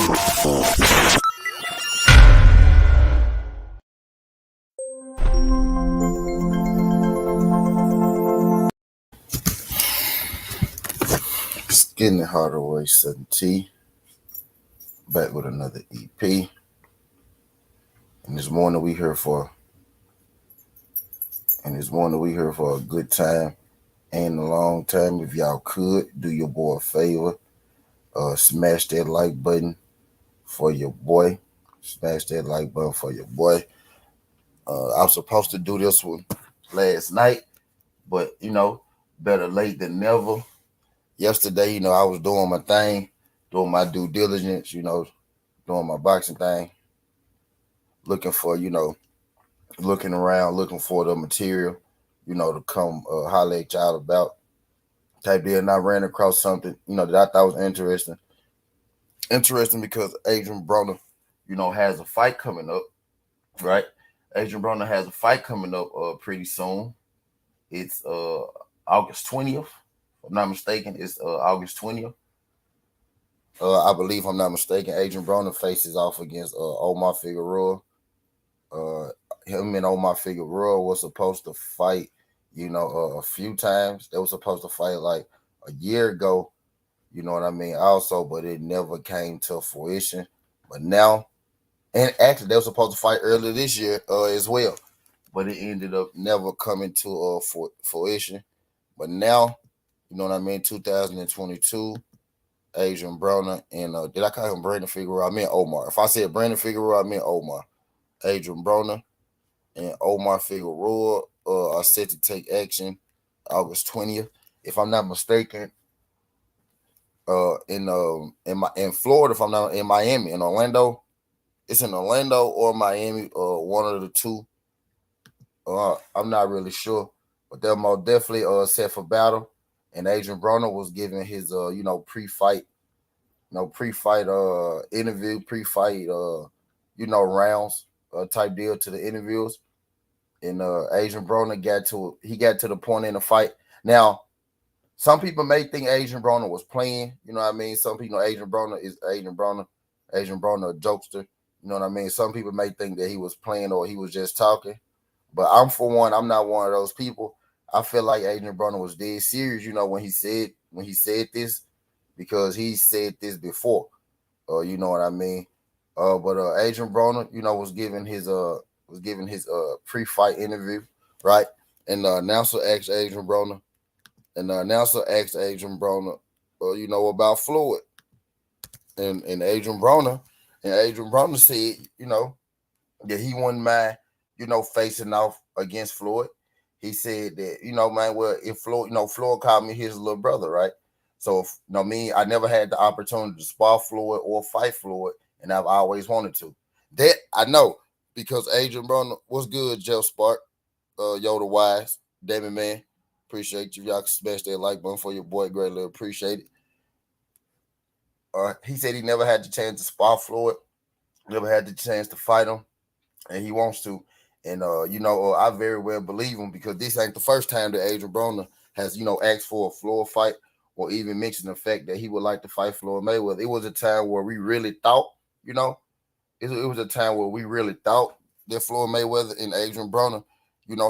It's getting the harder way 7T. Back with another EP. And this morning we here for a good time and a long time. If y'all could do your boy a favor, smash that like button for your boy. Smash that like button for your boy. I was supposed to do this one last night, but better late than never. Yesterday, I was doing my thing, doing my due diligence, doing my boxing thing, looking around, looking for the material, to come holler at y'all about type deal. And I ran across something, that I thought was interesting. Interesting because Adrien Broner, has a fight coming up, right? Adrien Broner has a fight coming up pretty soon. It's August 20th. If I'm not mistaken, it's August 20th. I believe, if I'm not mistaken, Adrien Broner faces off against Omar Figueroa. Him and Omar Figueroa was supposed to fight, a few times. They were supposed to fight like a year ago, you know what I mean, also, but it never came to fruition. But now, and actually, they were supposed to fight earlier this year as well, but it ended up never coming to fruition. But now, 2022, Adrien Broner and did I call him Brandon Figueroa? I meant Omar. If I said Brandon Figueroa, I meant Omar. Adrien Broner and Omar Figueroa are set to take action August 20th. If I'm not mistaken, in Florida, if I'm not in Miami, in Orlando. It's in Orlando or Miami, one of the two. I'm not really sure, but they're most definitely set for battle. And Adrien Broner was giving his pre-fight, interview, pre-fight rounds type deal to the interviews. And Adrien Broner got to the point in the fight. Now, some people may think Adrien Broner was playing, you know what I mean? Some people know Adrien Broner is Adrien Broner a jokester, you know what I mean? Some people may think that he was playing or he was just talking. But I'm not one of those people. I feel like Adrien Broner was dead serious, when he said this, because he said this before. You know what I mean? But Adrien Broner, was giving his pre-fight interview, right? And the announcer asked Adrien Broner, about Floyd. And Adrien Broner said, that he wouldn't mind, facing off against Floyd. He said that, man, well, if Floyd, Floyd called me his little brother, right? So, I never had the opportunity to spar Floyd or fight Floyd, and I've always wanted to. That I know, because Adrien Broner was good, Jeff Spark, Yoda Wise, Damon Man. Appreciate you. Y'all can smash that like button for your boy. Greatly appreciate it. He said he never had the chance to spar Floyd, never had the chance to fight him, and he wants to. And I very well believe him, because this ain't the first time that Adrien Broner has asked for a Floyd fight, or even mentioned the fact that he would like to fight Floyd Mayweather. It was a time where we really thought, it was a time where we really thought that Floyd Mayweather and Adrien Broner,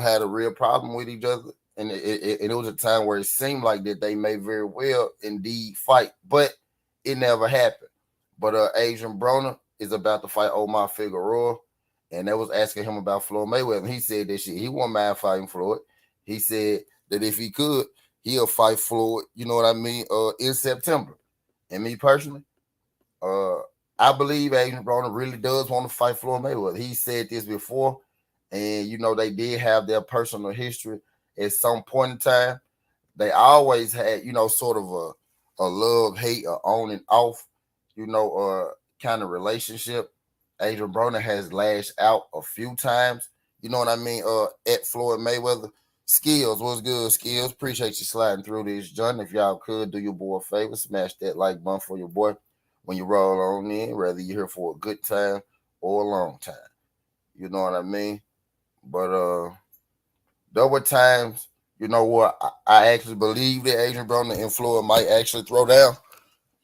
had a real problem with each other. And it was a time where it seemed like that they may very well indeed fight, but it never happened. But Adrien Broner is about to fight Omar Figueroa, and they was asking him about Floyd Mayweather. And he said that he wouldn't mind fighting Floyd. He said that if he could, he'll fight Floyd, you know what I mean, in September. And me personally, I believe Adrien Broner really does want to fight Floyd Mayweather. He said this before, and they did have their personal history at some point in time. They always had, sort of a love-hate, or on and off, kind of relationship. Adrien Broner has lashed out a few times, you know what I mean, at Floyd Mayweather. Skills, what's good, Skills? Appreciate you sliding through this, John. If y'all could do your boy a favor, smash that like button for your boy when you roll on in, whether you're here for a good time or a long time. You know what I mean? But there were times, what I actually believe that Adrien Broner and Floyd might actually throw down.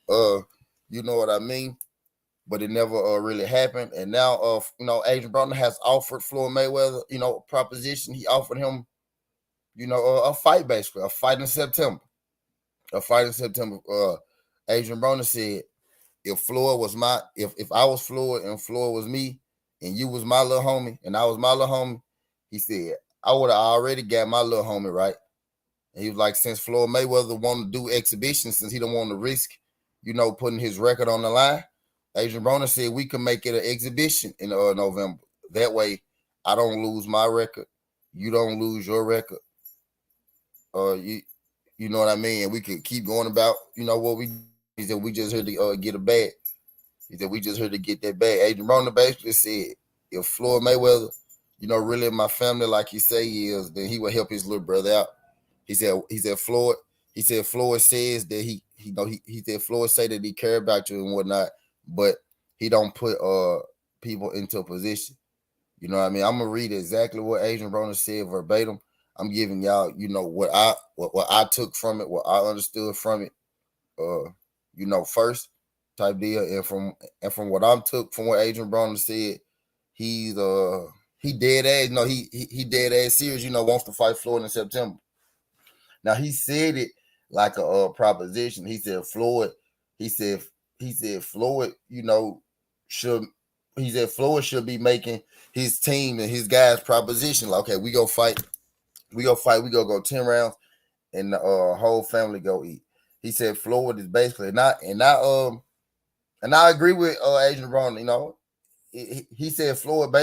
You know what I mean? but it never really happened. And now, Adrien Broner has offered Floyd Mayweather, a proposition. He offered him, a fight, basically, a fight in September. A fight in September. Adrien Broner said, if I was Floyd and Floyd was me, and you was my little homie, and I was my little homie, he said, I would have already got my little homie right. And he was like, since Floyd Mayweather wanted to do exhibitions, since he don't want to risk, putting his record on the line, Adrien Broner said we can make it an exhibition in November. That way, I don't lose my record, you don't lose your record. You know what I mean? And we could keep going about, what we. He said we just here to get a bag. He said we just here to get that bag. Adrien Broner basically said if Floyd Mayweather, really my family like he say he is, then he would help his little brother out. He said Floyd says that he said Floyd say that he care about you and whatnot, but he don't put people into a position. You know what I mean? I'm gonna read exactly what Adrien Broner said verbatim. I'm giving y'all, what I took from it, what I understood from it, first type deal, and from what I took from what Adrien Broner said, he's he dead ass, he dead ass serious, wants to fight Floyd in September. Now he said it like a proposition. He said Floyd, he said Floyd, should Floyd should be making his team and his guys proposition. Like, okay, we go fight, we go 10 rounds, and the whole family go eat. He said Floyd is basically not, and I agree with Adrien Broner. He said Floyd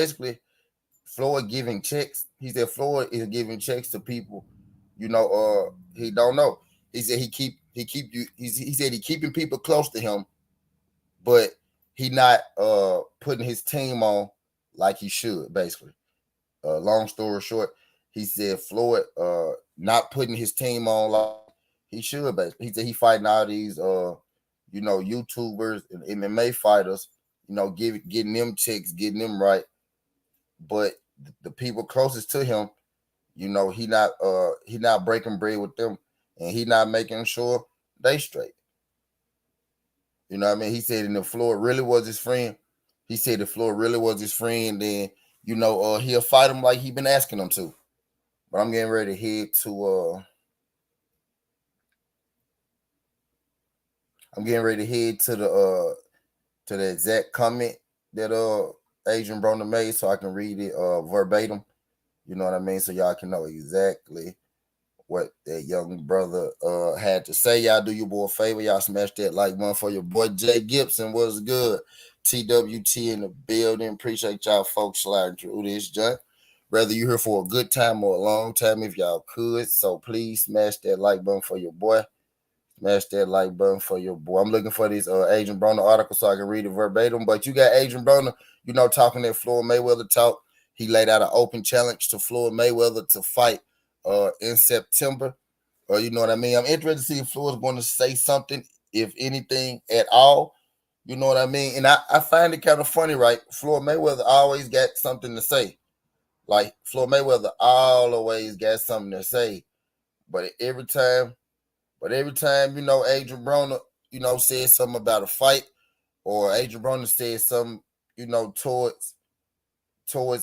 giving checks. He said Floyd is giving checks to people. He don't know. He said he said he keeping people close to him, but he not putting his team on like he should. Basically, long story short, he said Floyd not putting his team on like he should. Basically, he said he fighting all these YouTubers and MMA fighters, getting them checks, getting them right, but the people closest to him, he not breaking bread with them, and he not making sure they straight. You know what I mean? He said, and if Floyd really was his friend, then he'll fight him like he been asking him to. But I'm getting ready to head to the exact comment that Adrien Broner made, so I can read it verbatim. You know what I mean? So y'all can know exactly what that young brother had to say. Y'all do your boy a favor. Y'all smash that like button for your boy Jay Gibson. What's good? TWT in the building. Appreciate y'all folks sliding through this junk. Whether you're here for a good time or a long time, if y'all could. So please smash that like button for your boy. Smash that like button for your boy. I'm looking for this Adrien Broner article so I can read it verbatim. But you got Adrien Broner, talking that Floyd Mayweather talk. He laid out an open challenge to Floyd Mayweather to fight in September. You know what I mean? I'm interested to see if Floyd's going to say something, if anything at all. You know what I mean? And I find it kind of funny, right? Floyd Mayweather always got something to say. Like, Floyd Mayweather always got something to say. But every time, Adrien Broner, said something about a fight, or Adrien Broner said something, towards Floyd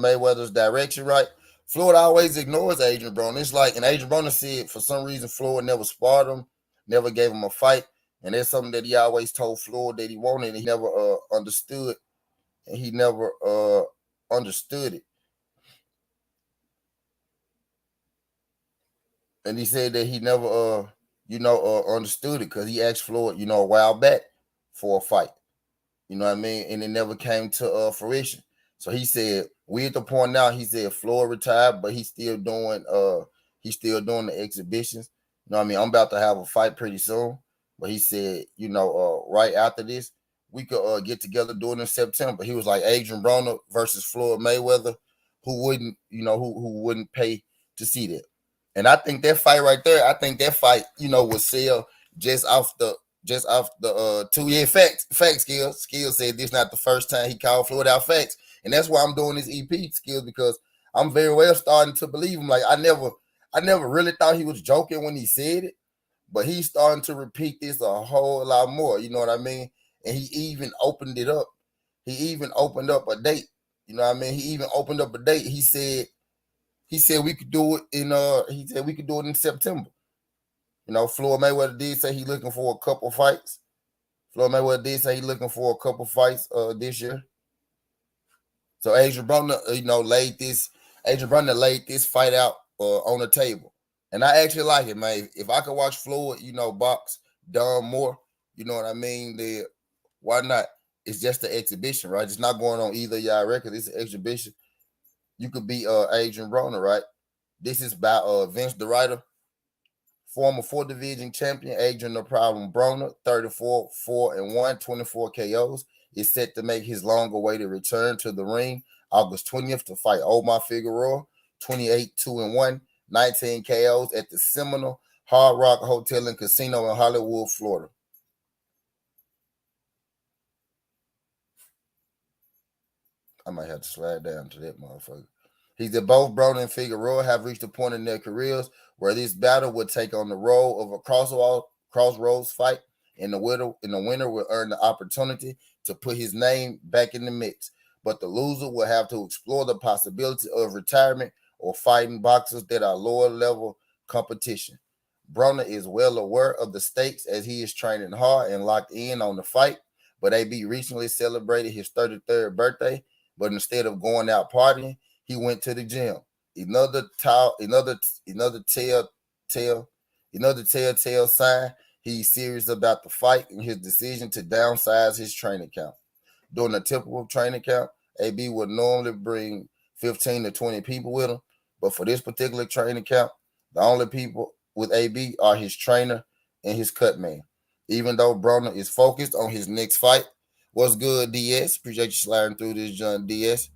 Mayweather's direction, right? Floyd always ignores Adrien Broner. It's like, and Adrien Broner said for some reason Floyd never sparred him, never gave him a fight, and that's something that he always told Floyd that he wanted, and he never understood, and he never understood it. And he said that he never understood it because he asked Floyd, a while back for a fight. You know what I mean? And it never came to fruition. So he said, we at the point now, he said Floyd retired, but he's still doing the exhibitions. You know what I mean? I'm about to have a fight pretty soon. But he said, right after this, we could get together during in September. He was like Adrien Broner versus Floyd Mayweather, who wouldn't pay to see that. And I think that fight right there, would sell just off the 2 year facts. Skills said this not the first time he called Floyd out facts. And that's why I'm doing this EP, Skills, because I'm very well starting to believe him. Like, I never really thought he was joking when he said it, but he's starting to repeat this a whole lot more. You know what I mean? and he even opened it up. He even opened up a date. You know what I mean? He even opened up a date. He said we could do it in he said we could do it in September. You know, Floyd Mayweather did say he looking for a couple fights. Floyd Mayweather did say he looking for a couple fights this year. So Adrien Broner, Adrien Broner laid this fight out on the table. And I actually like it, man. If I could watch Floyd, box Don Moore, you know what I mean, then why not? It's just an exhibition, right? It's not going on either y'all record. It's an exhibition. You could be Adrien Broner, right? This is by Vince the Writer, former 4 division champion. Adrien the Problem Broner, 34, 4-1, 24 KOs, is set to make his long-awaited return to the ring August 20th to fight Omar Figueroa, 28, 2-1, 19 KOs at the Seminole Hard Rock Hotel and Casino in Hollywood, Florida. I might have to slide down to that motherfucker. He's that both Broner and Figueroa have reached a point in their careers where this battle would take on the role of a crossroads fight, and the winner will earn the opportunity to put his name back in the mix. But the loser will have to explore the possibility of retirement or fighting boxers that are lower level competition. Broner is well aware of the stakes as he is training hard and locked in on the fight, but AB recently celebrated his 33rd birthday, but instead of going out partying, he went to the gym. Another telltale sign he's serious about the fight and his decision to downsize his training camp. During a typical training camp, AB would normally bring 15 to 20 people with him, but for this particular training camp, the only people with AB are his trainer and his cut man. Even though Broner is focused on his next fight, what's good, DS? Appreciate you sliding through this, John DS.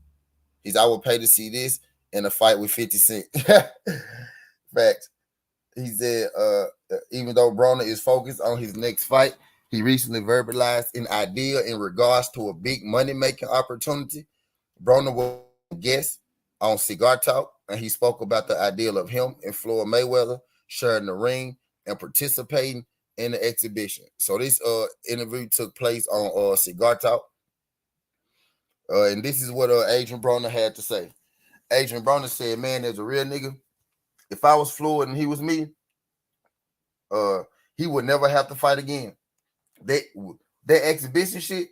I would pay to see this in a fight with 50 Cent. Facts. He said, even though Broner is focused on his next fight, he recently verbalized an idea in regards to a big money-making opportunity. Broner was a guest on Cigar Talk, and he spoke about the ideal of him and Floyd Mayweather sharing the ring and participating in the exhibition. So this interview took place on Cigar Talk. And this is what Adrien Broner had to say. Adrien Broner said, man, as a real nigga, if I was Floyd and he was me, he would never have to fight again. That exhibition shit,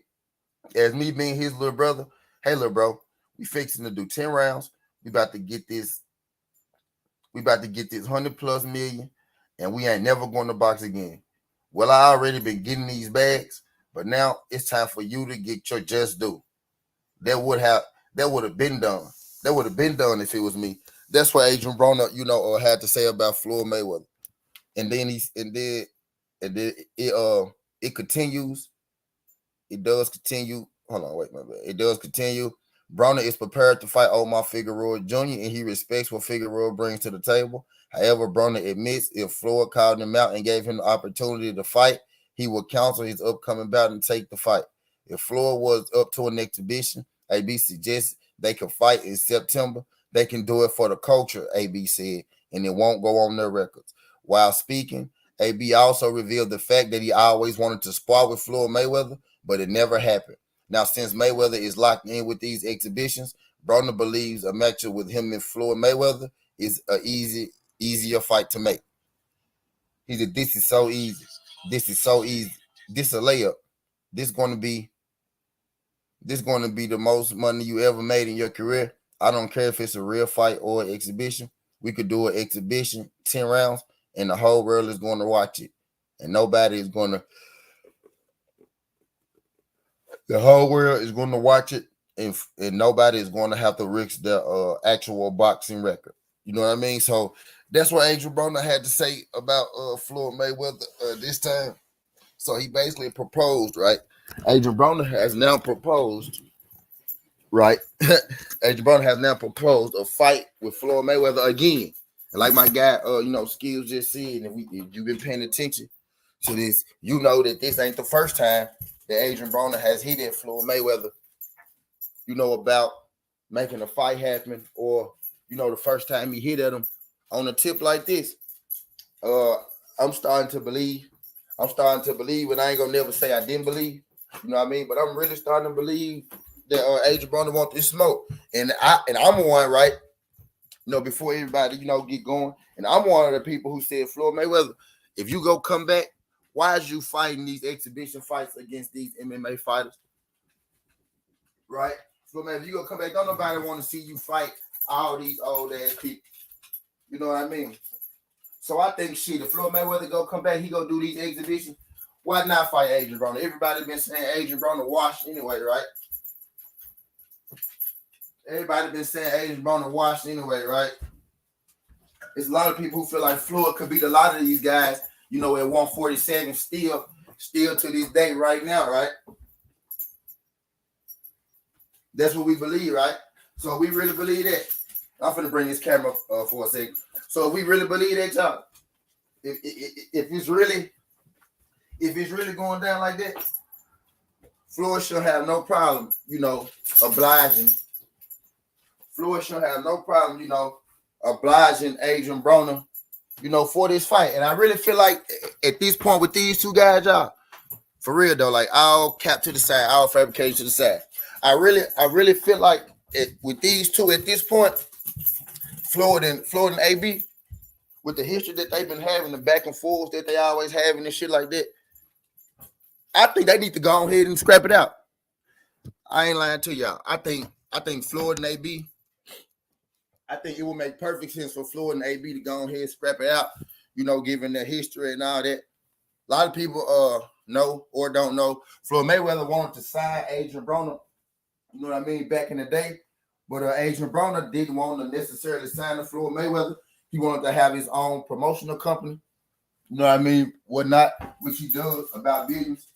as me being his little brother, hey, little bro, we fixing to do 10 rounds. We about to get this 100+ million, and we ain't never going to box again. Well, I already been getting these bags, but now it's time for you to get your just due. That would have been done. That would have been done if it was me. That's what Adrien Broner, had to say about Floyd Mayweather. And then it continues. It does continue. Hold on, wait, my bad. It does continue. Broner is prepared to fight Omar Figueroa Jr., and he respects what Figueroa brings to the table. However, Broner admits if Floyd called him out and gave him the opportunity to fight, he would cancel his upcoming bout and take the fight. If Floyd was up to an exhibition, AB suggests they could fight in September. They can do it for the culture, AB said, and it won't go on their records. While speaking, AB also revealed the fact that he always wanted to spar with Floyd Mayweather, but it never happened. Now, since Mayweather is locked in with these exhibitions, Broner believes a matchup with him and Floyd Mayweather is an easier fight to make. He said, this is so easy. This is so easy. This is a layup. This is going to be the most money you ever made in your career. I don't care if it's a real fight or an exhibition. We could do an exhibition, 10 rounds, and the whole world is going to watch it. And nobody is going to the whole world is going to watch it, and nobody is going to have to risk their actual boxing record. You know what I mean? So that's what Adrien Broner had to say about Floyd Mayweather this time. So he basically proposed, right? Adrien Broner has now proposed, right? Adrien Broner has now proposed a fight with Floyd Mayweather again. And like my guy, Skills just said, and if you've been paying attention to this, you know that this ain't the first time that Adrien Broner has hit at Floyd Mayweather, about making a fight happen, or, the first time he hit at him on a tip like this. I'm starting to believe, and I ain't gonna never say I didn't believe, You know what I mean? But I'm really starting to believe that Adrien Broner want this smoke. And I'm one, right? Before everybody, get going. And I'm one of the people who said, Floyd Mayweather, if you go come back, why is you fighting these exhibition fights against these MMA fighters? Right? Floyd Mayweather, if you go come back, don't nobody want to see you fight all these old ass people. You know what I mean? So I think if Floyd Mayweather go come back, he go do these exhibitions. Why not fight Adrien Broner? Everybody been saying Adrien Broner washed anyway, right? Everybody been saying Adrien Broner washed anyway, right? There's a lot of people who feel like Floyd could beat a lot of these guys, at 147 still to this day right now, right? That's what we believe, right? So we really believe that. I'm finna bring this camera for a second. So we really believe that, y'all. If it's really going down like that, Floyd should have no problem, obliging. Floyd should have no problem, obliging Adrien Broner, for this fight. And I really feel like at this point with these two guys, y'all, for real though, like all cap to the side, all fabrication to the side. I really feel like with these two at this point, Floyd and AB, with the history that they've been having, the back and forth that they always having and shit like that, I think they need to go ahead and scrap it out. I ain't lying to y'all. I think Floyd and AB, I think it would make perfect sense for Floyd and AB to go ahead and scrap it out, given their history and all that. A lot of people know or don't know Floyd Mayweather wanted to sign Adrien Broner, you know what I mean, back in the day. But Adrien Broner didn't want to necessarily sign to Floyd Mayweather. He wanted to have his own promotional company, you know what I mean, whatnot, which he does about business.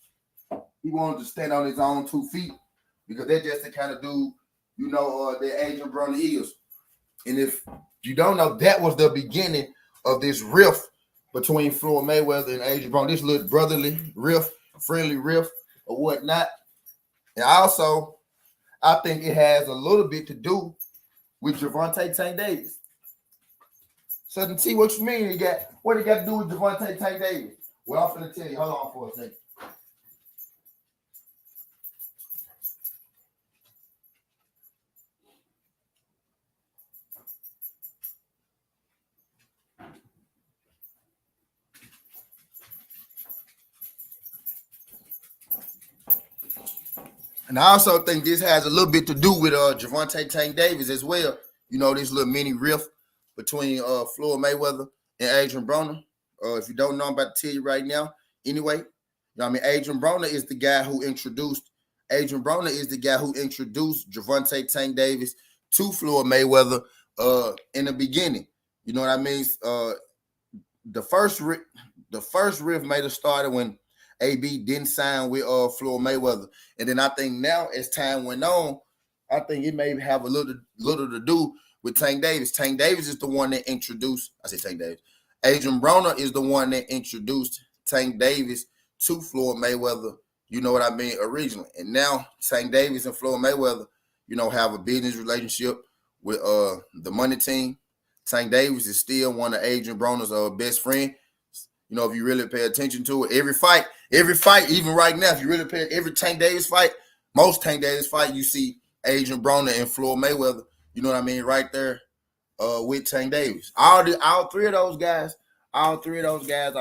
He wanted to stand on his own 2 feet because they're just the kind of dude, that Adrien Broner is. And if you don't know, that was the beginning of this rift between Floyd Mayweather and Adrien Broner, this little brotherly rift, friendly rift or whatnot. And also, I think it has a little bit to do with Gervonta Tank Davis. So to see what you mean, what it got to do with Gervonta Tank Davis? Well, I'm going to tell you. Hold on for a second. And I also think this has a little bit to do with Gervonta Tank Davis as well. This little mini rift between Floyd Mayweather and Adrien Broner. If you don't know, I'm about to tell you right now. Anyway, Adrien Broner is the guy who introduced Gervonta Tank Davis to Floyd Mayweather in the beginning. You know what I mean? The first rift may have started when AB didn't sign with Floyd Mayweather. And then I think now as time went on, I think it may have a little to do with Tank Davis. Tank Davis is the one that introduced, Adrien Broner is the one that introduced Tank Davis to Floyd Mayweather, you know what I mean, originally. And now Tank Davis and Floyd Mayweather, have a business relationship with the money team. Tank Davis is still one of Adrien Broner's best friend. If you really pay attention to it, every fight, even right now, if you really pay every Tank Davis fight, most Tank Davis fight, you see Adrien Broner and Floyd Mayweather, you know what I mean, right there with Tank Davis. All three of those guys are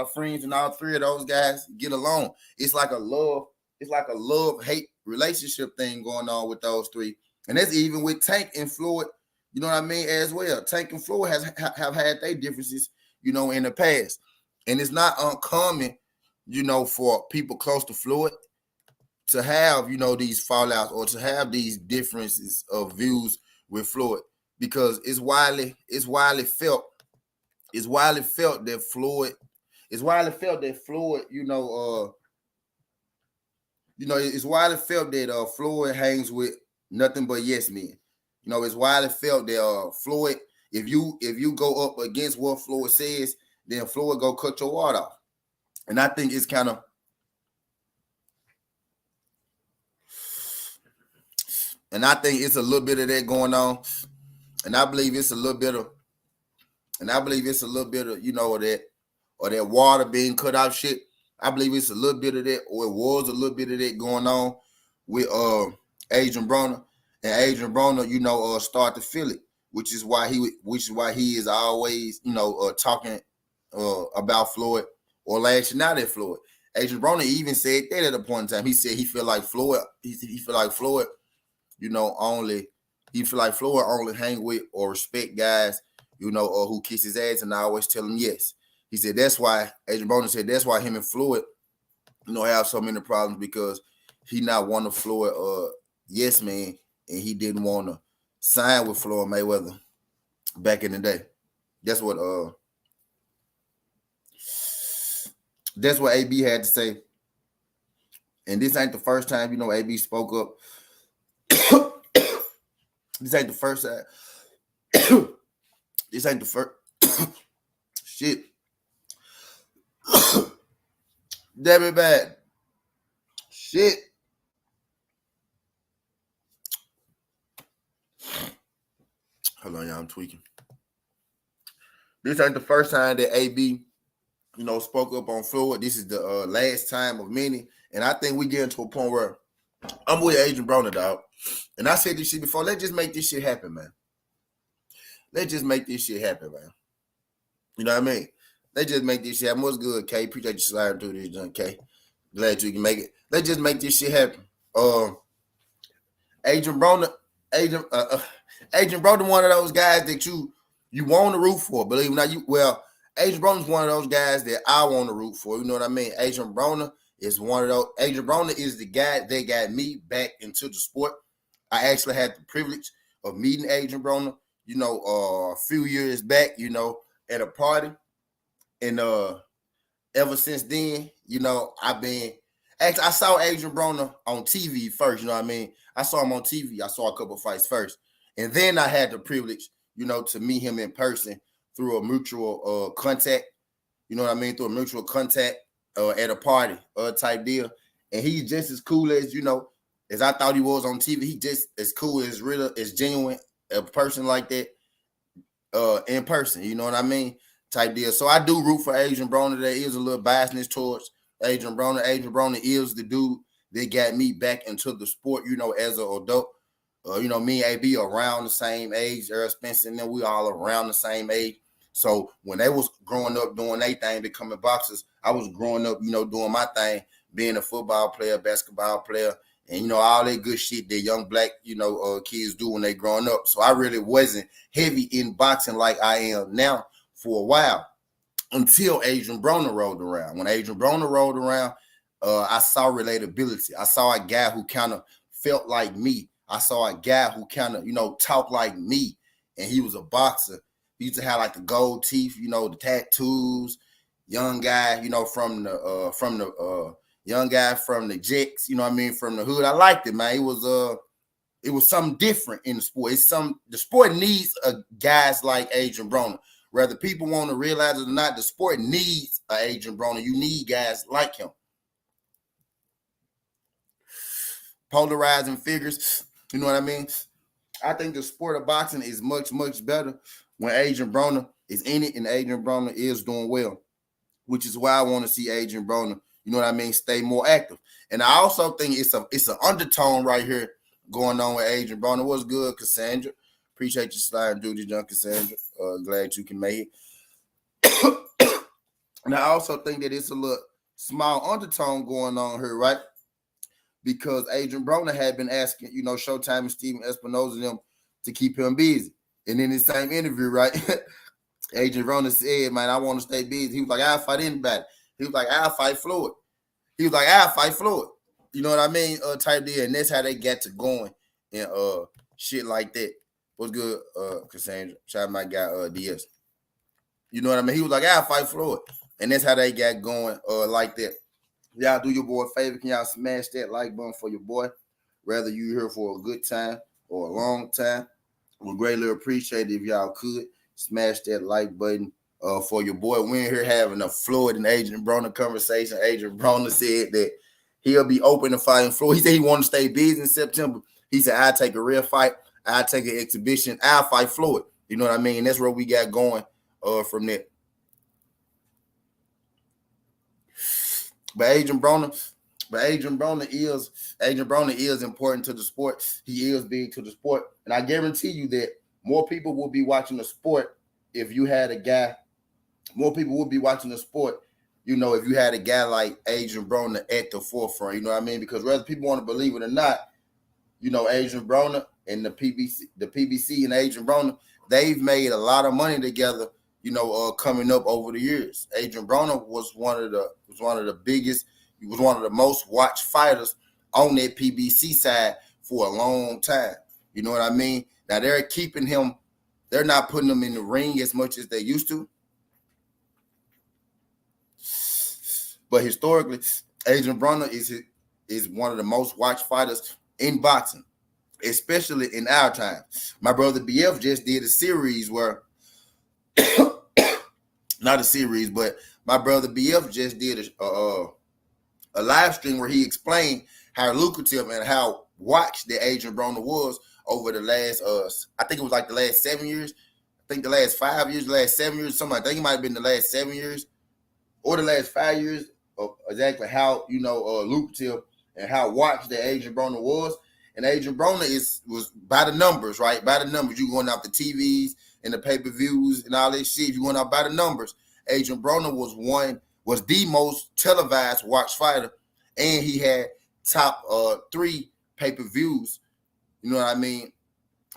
friends, and all three of those guys get along. It's like a love-hate relationship thing going on with those three. And that's even with Tank and Floyd, you know what I mean, as well. Tank and Floyd have had their differences, in the past. And it's not uncommon, for people close to Floyd to have, these fallouts or to have these differences of views with Floyd, because it's widely felt that Floyd, it's widely felt that Floyd hangs with nothing but yes men. It's widely felt that Floyd, if you go up against what Floyd says, then Floyd go cut your water off. And I think it's kind of, and I think it's a little bit of that going on. And I believe it's a little bit of, that water being cut off shit. I believe it's a little bit of that, or it was a little bit of that going on with Adrien Broner. And Adrien Broner, start to feel it, which is why he is always, talking about Floyd or lashing out at Floyd. Adrien Broner even said that at a point in time. He said he feel like Floyd, only he feel like Floyd only hang with or respect guys, or who kiss his ass, and I always tell him yes. He said that's why Adrien Broner said that's why him and Floyd, have so many problems, because he not one of Floyd yes man, and he didn't want to sign with Floyd Mayweather back in the day. That's what AB had to say. And this ain't the first time, AB spoke up. This ain't the first time. This ain't the first. Shit. Damn it bad. Shit. Hold on, y'all. I'm tweaking. This ain't the first time that AB, spoke up on Floyd. This is the last time of many. And I think we get to a point where I'm with Adrien Broner, dog. And I said this shit before. Let's just make this shit happen, man. Let's just make this shit happen, man. You know what I mean? Let's just make this shit happen. What's good, K? Appreciate you sliding through this, John K. Glad you can make it. Let's just make this shit happen. Adrien Broner, Adrien Broner, one of those guys that you want to root for. Believe it or not, Adrien Broner is one of those guys that I want to root for. You know what I mean? Adrien Broner is one of those. Adrien Broner is the guy that got me back into the sport. I actually had the privilege of meeting Adrien Broner, a few years back, at a party. And ever since then, I saw Adrien Broner on TV first, you know what I mean? I saw him on TV. I saw a couple of fights first. And then I had the privilege, to meet him in person through a mutual contact, you know what I mean? Through a mutual contact at a party type deal. And he's just as cool as, as I thought he was on TV. He just as cool, as real, as genuine a person like that in person, you know what I mean? Type deal. So I do root for Adrien Broner. There is a little biasness towards Adrien Broner. Adrien Broner is the dude that got me back into the sport, as an adult. Me and AB around the same age. Earl Spencer and then we all around the same age. So when they was growing up doing their thing, becoming boxers, I was growing up, doing my thing, being a football player, basketball player, and, all that good shit that young black, kids do when they growing up. So I really wasn't heavy in boxing like I am now for a while until Adrien Broner rolled around. When Adrien Broner rolled around, I saw relatability. I saw a guy who kind of felt like me. I saw a guy who kind of, talked like me, and he was a boxer. He used to have like the gold teeth, the tattoos. Young guy, from the young guy from the Jets, from the hood. I liked it, man. It was something different in the sport. The sport needs guys like Adrien Broner. Whether people want to realize it or not, the sport needs Adrien Broner. You need guys like him. Polarizing figures, you know what I mean? I think the sport of boxing is much, much better when Adrien Broner is in it, and Adrien Broner is doing well, which is why I want to see Adrien Broner, you know what I mean, stay more active. And I also think it's an undertone right here going on with Adrien Broner. What's good, Cassandra? Appreciate you sliding through this, John Cassandra. Glad you can make it. And I also think that it's a little small undertone going on here, right? Because Adrien Broner had been asking, Showtime and Steven Espinoza and them to keep him busy. And in the same interview, right, Adrien Broner said, man, I want to stay busy. He was like, I'll fight anybody. He was like, I'll fight Floyd. He was like, I'll fight Floyd. You know what I mean? Type deal. And that's how they got to going and shit like that. What's good, Cassandra? Shout out my guy, DS. You know what I mean? He was like, I'll fight Floyd. And that's how they got going like that. Y'all do your boy a favor. Can y'all smash that like button for your boy? Whether you here for a good time or a long time. We'd greatly appreciate it if y'all could smash that like button for your boy. We're in here having a Floyd and Adrien Broner conversation. Adrien Broner said that he'll be open to fighting Floyd. He said he wanted to stay busy in September. He said, I'll take a real fight. I'll take an exhibition. I'll fight Floyd. You know what I mean? And that's where we got going from there. But Adrien Broner is important to the sport. He is big to the sport, and I guarantee you that more people will be watching the sport if you had a guy. More people would be watching the sport, if you had a guy like Adrien Broner at the forefront. You know what I mean? Because whether people want to believe it or not, Adrien Broner and the PBC and Adrien Broner, they've made a lot of money together. Coming up over the years, Adrien Broner was one of the biggest. He was one of the most watched fighters on that PBC side for a long time. You know what I mean? Now they're keeping him. They're not putting him in the ring as much as they used to. But historically, Adrien Broner is one of the most watched fighters in boxing, especially in our time. My brother BF just did a series where, not a series, but my brother BF just did a live stream where he explained how lucrative and how watched the Adrien Broner was over the last, I think it was like the last 7 years. I think the last 5 years, the last 7 years, something. I think it might have been the last 7 years or the last 5 years. Exactly how lucrative and how watched the Adrien Broner was. And Adrien Broner was by the numbers, right? By the numbers, you going out the TVs and the pay-per-views and all this shit. You going out by the numbers. Adrien Broner was the most televised watched fighter, and he had top 3 pay-per-views. You know what I mean?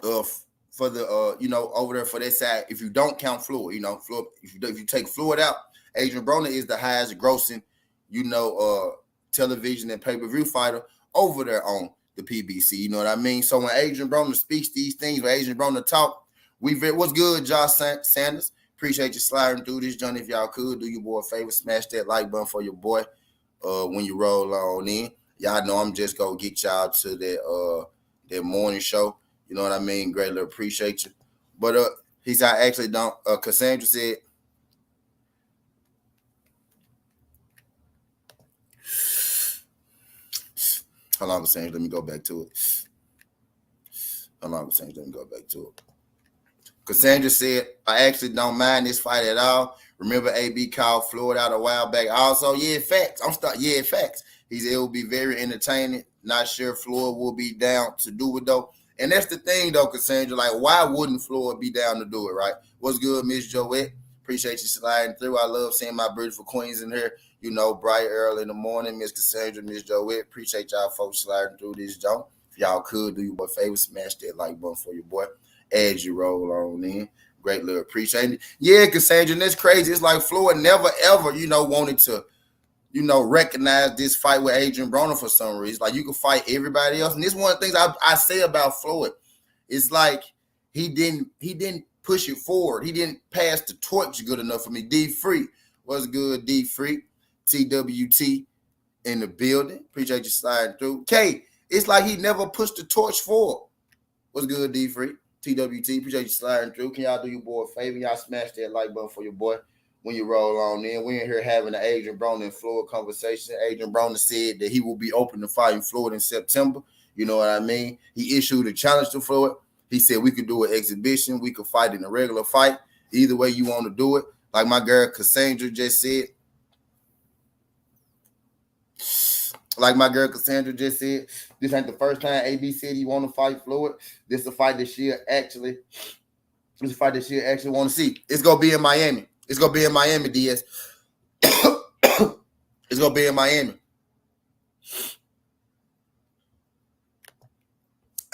For the over there for that side. If you don't count Floyd, Floyd. If you take Floyd out, Adrien Broner is the highest grossing, television and pay-per-view fighter over there on the PBC. You know what I mean? So when Adrien Broner speaks these things, when Adrien Broner talk, what's good, Josh Sanders? Appreciate you sliding through this, Johnny. If y'all could, do your boy a favor, smash that like button for your boy when you roll on in. Y'all know I'm just going to get y'all to that morning show. You know what I mean? Greatly appreciate you. But he said, I actually don't. Cassandra said, hold on, Cassandra, let me go back to it. Cassandra said, I actually don't mind this fight at all. Remember AB called Floyd out a while back. Also, facts. Facts. He said it will be very entertaining. Not sure Floyd will be down to do it, though. And that's the thing, though, Cassandra. Like, why wouldn't Floyd be down to do it, right? What's good, Miss Joette? Appreciate you sliding through. I love seeing my beautiful queens in here. Bright early in the morning, Miss Cassandra, Miss Joette. Appreciate y'all folks sliding through this jump. If y'all could, do your boy a favor, smash that like button for your boy as you roll on in. Greatly appreciate it. Yeah, Cassandra, that's crazy. It's like Floyd never, ever, wanted to, recognize this fight with Adrien Broner for some reason. Like, you can fight everybody else. And this is one of the things I say about Floyd. It's like he didn't push it forward. He didn't pass the torch good enough for me. D-Free. What's good, D-Free? TWT in the building. Appreciate you sliding through. K, it's like he never pushed the torch forward. What's good, D-Free? TWT, appreciate you sliding through. Can y'all do your boy a favor? Y'all smash that like button for your boy when you roll on in. We're in here having an Adrien Broner and Floyd conversation. Adrien Broner said that he will be open to fighting Floyd in September. You know what I mean? He issued a challenge to Floyd. He said we could do an exhibition. We could fight in a regular fight. Either way you want to do it. Like my girl Cassandra just said. This ain't the first time AB said he want to fight Floyd. This is a fight that she'll actually want to see. It's gonna be in Miami. DS. It's gonna be in Miami.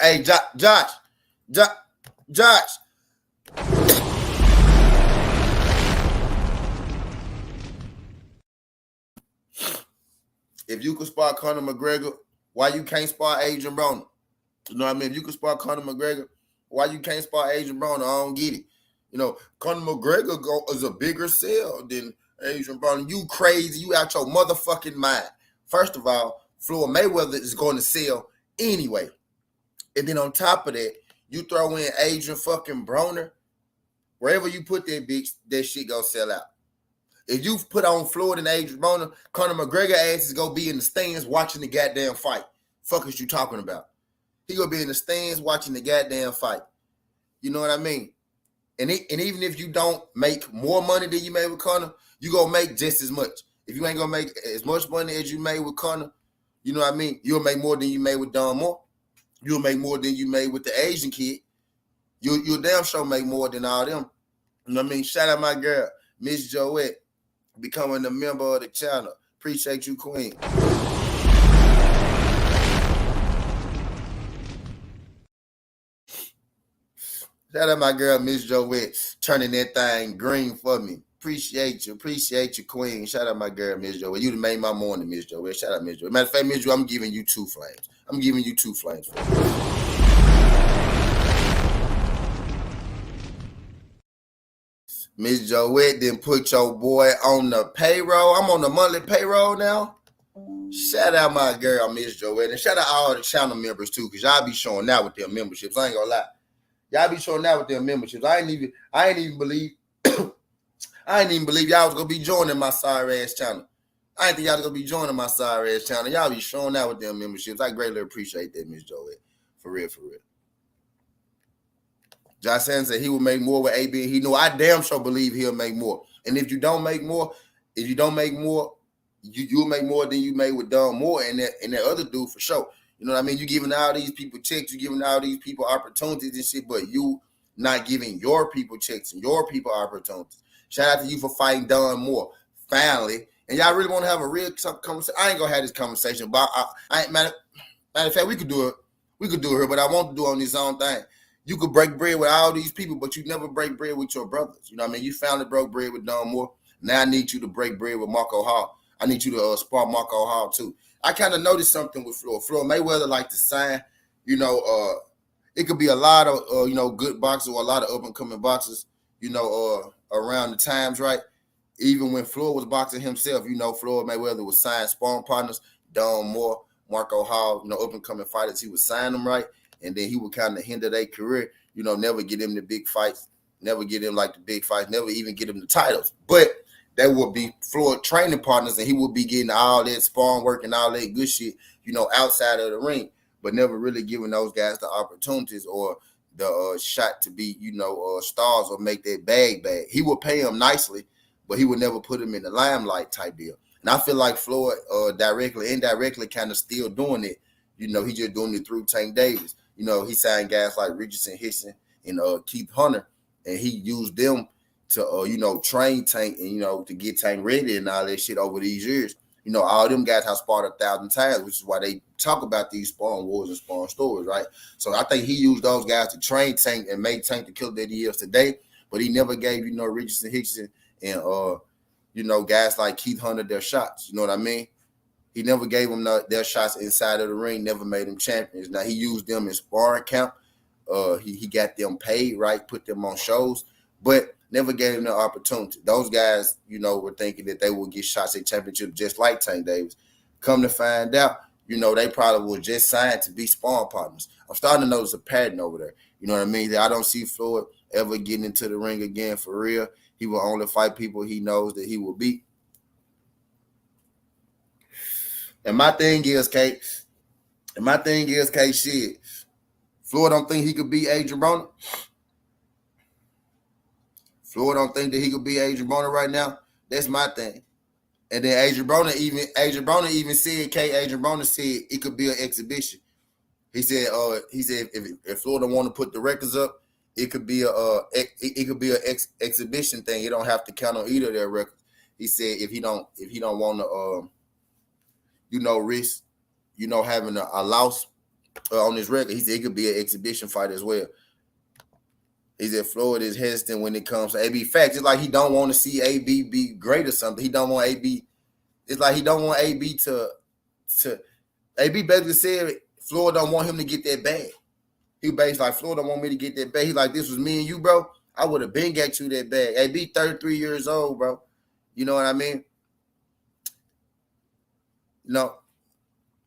Hey, Josh. If you could spar Conor McGregor, why you can't spar Adrien Broner? You know what I mean? If you could spar Conor McGregor, why you can't spar Adrien Broner? I don't get it. Conor McGregor is a bigger sell than Adrien Broner. You crazy. You out your motherfucking mind. First of all, Floyd Mayweather is going to sell anyway. And then on top of that, you throw in Adrien fucking Broner. Wherever you put that bitch, that shit go sell out. If you put on Floyd and Adrien Broner, Conor McGregor ass is going to be in the stands watching the goddamn fight. Fuck is you talking about? He going to be in the stands watching the goddamn fight. You know what I mean? And even if you don't make more money than you made with Conor, you going to make just as much. If you ain't gonna make as much money as you made with Conor, you know what I mean? You'll make more than you made with Don Moore. You'll make more than you made with the Asian kid. You'll damn sure make more than all them. You know what I mean? Shout out my girl, Miss Joette, becoming a member of the channel. Appreciate you, Queen. Shout out my girl, Miss Joette, turning that thing green for me. Appreciate you, Queen. Shout out my girl, Miss Joette. You made my morning, Miss Joette. Shout out, Miss Joette. Matter of fact, Miss Joette, I'm giving you 2 flames. I'm giving you 2 flames. Miss Joette then put your boy on the payroll. I'm on the monthly payroll now. Shout out my girl, Miss Joette. And shout out all the channel members too, because y'all be showing out with their memberships. I ain't gonna lie. Y'all be showing out with their memberships. I ain't even believe y'all was gonna be joining my sorry ass channel. I ain't think y'all was gonna be joining my sorry ass channel. Y'all be showing out with their memberships. I greatly appreciate that, Miss Joette. For real. Josh Sanders said he will make more with AB. He knew. I damn sure believe he'll make more. And if you don't make more, you'll make more than you made with Don Moore and that other dude for sure. You know what I mean? You giving all these people checks, you giving all these people opportunities and shit, but you not giving your people checks and your people opportunities. Shout out to you for fighting Don Moore. Finally. And y'all really want to have a real conversation? I ain't gonna have this conversation, but I ain't matter of fact, we could do it. We could do it here, but I want to do it on this own thing. You could break bread with all these people, but you never break bread with your brothers. You know what I mean? You finally broke bread with Don Moore. Now I need you to break bread with Marco Hall. I need you to spar Marco Hall too. I kind of noticed something with Floyd. Floyd Mayweather like to sign. You know, it could be a lot of good boxers or a lot of up and coming boxers. You know, around the times, right? Even when Floyd was boxing himself, Floyd Mayweather was signing sparring partners, Don Moore, Marco Hall, up and coming fighters. He would sign them right. And then he would kind of hinder their career, never get him the big fights, never get him like the big fights, never even get him the titles. But that would be Floyd training partners, and he would be getting all that sparring work and all that good shit, outside of the ring, but never really giving those guys the opportunities or the shot to be, stars or make that bag. He would pay them nicely, but he would never put them in the limelight type deal. And I feel like Floyd directly, indirectly kind of still doing it. He just doing it through Tank Davis. He signed guys like Richardson Hickson and Keith Hunter, and he used them to, train Tank and, to get Tank ready and all that shit over these years. All them guys have sparred 1,000 times, which is why they talk about these sparring wars and sparring stories, right? So I think he used those guys to train Tank and make Tank the killer that he is today, but he never gave, Richardson Hickson and, guys like Keith Hunter their shots. You know what I mean? He never gave them their shots inside of the ring, never made them champions. Now, he used them in sparring camp. He got them paid, right, put them on shows, but never gave them the opportunity. Those guys, were thinking that they would get shots at championship just like Tank Davis. Come to find out, they probably were just signed to be sparring partners. I'm starting to notice a pattern over there. You know what I mean? I don't see Floyd ever getting into the ring again for real. He will only fight people he knows that he will beat. And my thing is, Kate, shit, Floyd don't think he could beat Adrien Broner. Floyd don't think that he could beat Adrien Broner right now. That's my thing. And then Adrien Broner even said, Adrien Broner said it could be an exhibition. He said if Floyd don't want to put the records up, it could be an exhibition thing. He don't have to count on either of their records. He said if he don't want to risk, having a loss on his record. He said it could be an exhibition fight as well. He said Floyd is hesitant when it comes to AB facts. It's like he don't want to see AB be great or something. He don't want AB. It's like he don't want AB to AB basically said Floyd don't want him to get that bag. He basically like, Floyd don't want me to get that bag. He like, this was me and you, bro. I would have been got you that bag. AB 33 years old, bro. You know what I mean?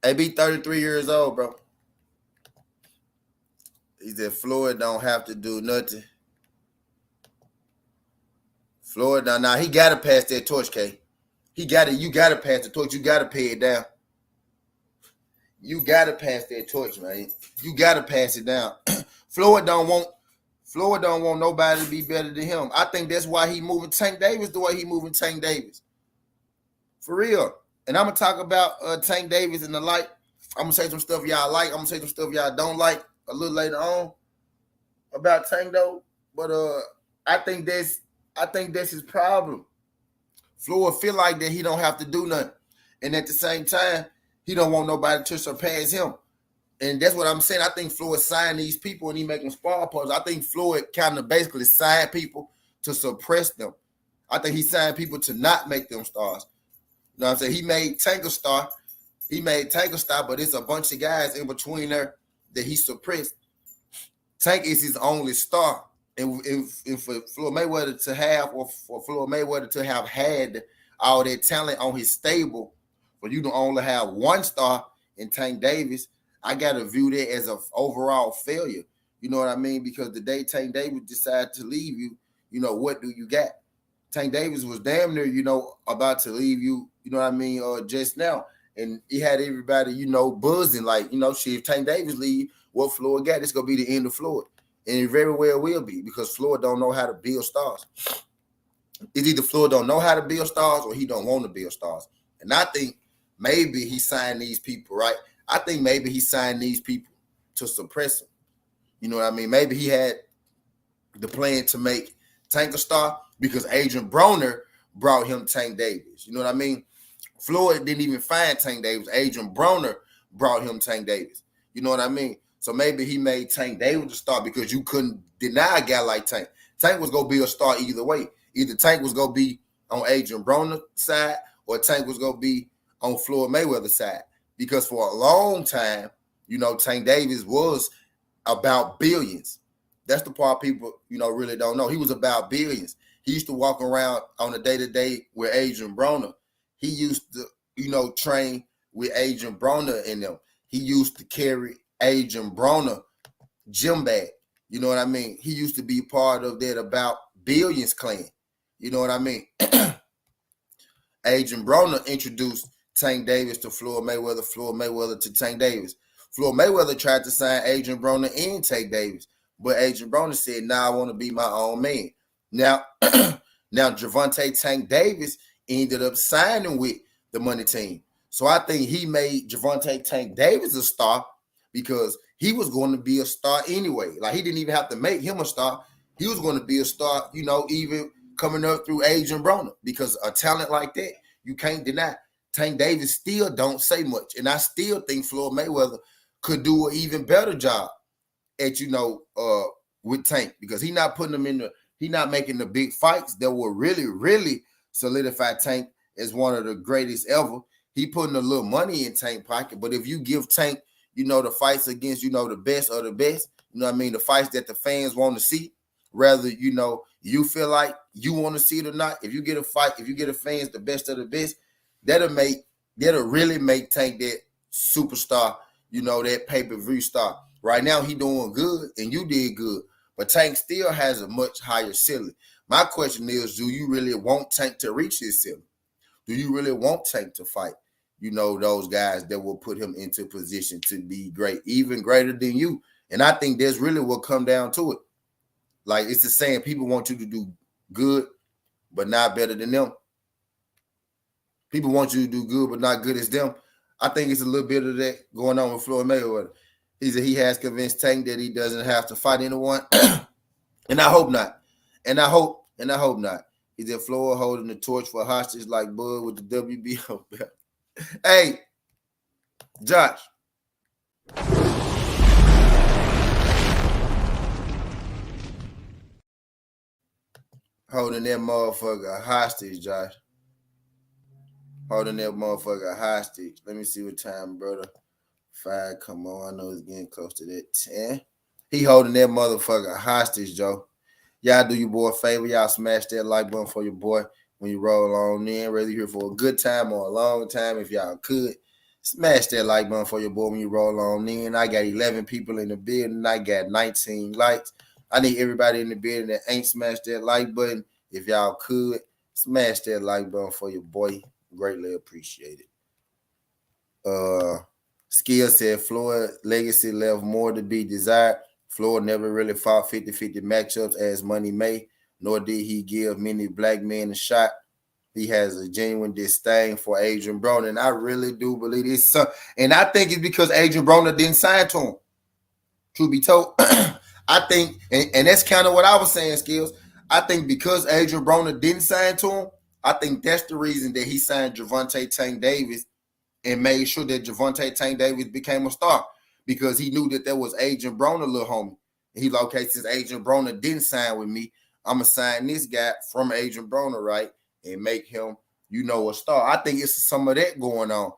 AB 33 years old, bro. He said Floyd don't have to do nothing. Floyd, now he got to pass that torch, K. You got to pass the torch. You got to pay it down. You got to pass that torch, man. You got to pass it down. Floyd don't want nobody to be better than him. I think that's why he moving Tank Davis the way he moving Tank Davis. For real. And I'm gonna talk about Tank Davis and the like. I'm gonna say some stuff y'all like. I'm gonna say some stuff y'all don't like a little later on about Tank though. But I think that's his problem. Floyd feel like that he don't have to do nothing. And at the same time, he don't want nobody to surpass him. And that's what I'm saying. I think Floyd signed these people and he make them spar partners. I think Floyd kind of basically signed people to suppress them. I think he signed people to not make them stars. You know what I'm saying? He made Tank a star. He made Tank a star, but it's a bunch of guys in between there that he suppressed. Tank is his only star. And for Floyd Mayweather to have, or for Floyd Mayweather to have had all that talent on his stable, but you don't only have one star in Tank Davis, I gotta view that as an overall failure. You know what I mean? Because the day Tank Davis decided to leave you, you know, what do you got? Tank Davis was damn near, you know, about to leave you, you know what I mean, just now. And he had everybody, you know, buzzing like, you know, shit, if Tank Davis leave, what Floyd got, it's gonna be the end of Floyd. And it very well will be, because Floyd don't know how to build stars. It's either Floyd don't know how to build stars or he don't want to build stars. And I think maybe he signed these people, right? I think maybe he signed these people to suppress him. You know what I mean? Maybe he had the plan to make Tank a star because Adrien Broner brought him Tank Davis. You know what I mean? Floyd didn't even find Tank Davis. Adrien Broner brought him Tank Davis. You know what I mean? So maybe he made Tank Davis a star because you couldn't deny a guy like Tank. Tank was going to be a star either way. Either Tank was going to be on Adrien Broner's side or Tank was going to be on Floyd Mayweather's side. Because for a long time, you know, Tank Davis was about billions. That's the part people, you know, really don't know. He was about billions. He used to walk around on a day-to-day with Adrien Broner. He used to, you know, train with Adrien Broner in them. He used to carry Adrien Broner gym bag. You know what I mean? He used to be part of that about billions clan. You know what I mean? Adrien Broner introduced Tank Davis to Floyd Mayweather to Tank Davis. Floyd Mayweather tried to sign Adrien Broner and Tank Davis, but Adrien Broner said, "Nah, I want to be my own man." Now, Gervonta Tank Davis ended up signing with the money team. So I think he made Gervonta Tank Davis a star because he was going to be a star anyway. Like, he didn't even have to make him a star. He was going to be a star, you know, even coming up through Adrien Broner, because a talent like that, you can't deny. Tank Davis still don't say much. And I still think Floyd Mayweather could do an even better job at, you know, with Tank, because he's not putting him he's not making the big fights that will really, really solidify Tank as one of the greatest ever. He putting a little money in Tank pocket, but if you give Tank, you know, the fights against, you know, the best of the best, you know what I mean, the fights that the fans want to see, whether, you know, you feel like you want to see it or not, if you get a fight, if you get the fans the best of the best, that'll really make Tank that superstar, you know, that pay-per-view star. Right now, he doing good, and you did good, but Tank still has a much higher ceiling. My question is, do you really want Tank to reach his ceiling? Do you really want Tank to fight, you know, those guys that will put him into position to be great, even greater than you? And I think that's really what come down to it. Like, it's the saying, people want you to do good, but not better than them. People want you to do good, but not good as them. I think it's a little bit of that going on with Floyd Mayweather. He has convinced Tank that he doesn't have to fight anyone. And I hope not. And I hope not. He said Floyd holding the torch for hostage like Bud with the WBO belt. Hey, Josh. Holding that motherfucker hostage, Josh. Holding that motherfucker hostage. Let me see what time, brother. 5, come on. I know it's getting close to that 10. He holding that motherfucker hostage, Joe. Y'all do your boy a favor. Y'all smash that like button for your boy when you roll on in. Whether you're here for a good time or a long time, if y'all could, smash that like button for your boy when you roll on in. I got 11 people in the building. I got 19 likes. I need everybody in the building that ain't smashed that like button. If y'all could, smash that like button for your boy. Greatly appreciate it. Skill said Floyd legacy left more to be desired. Floyd never really fought 50-50 matchups as Money May, nor did he give many black men a shot. he has a genuine disdain for Adrien Broner, and I really do believe it's and I think it's because Adrien Broner didn't sign to him. Truth be told, I think, and that's kind of what I was saying, Skills. I think because Adrien Broner didn't sign to him, I think that's the reason that he signed Gervonta Tank Davis and made sure that Gervonta Tank Davis became a star because he knew that there was Adrien Broner, little homie. And he like, okay, since Adrien Broner didn't sign with me, I'm going to sign this guy from Adrien Broner, right, and make him, a star. I think it's some of that going on.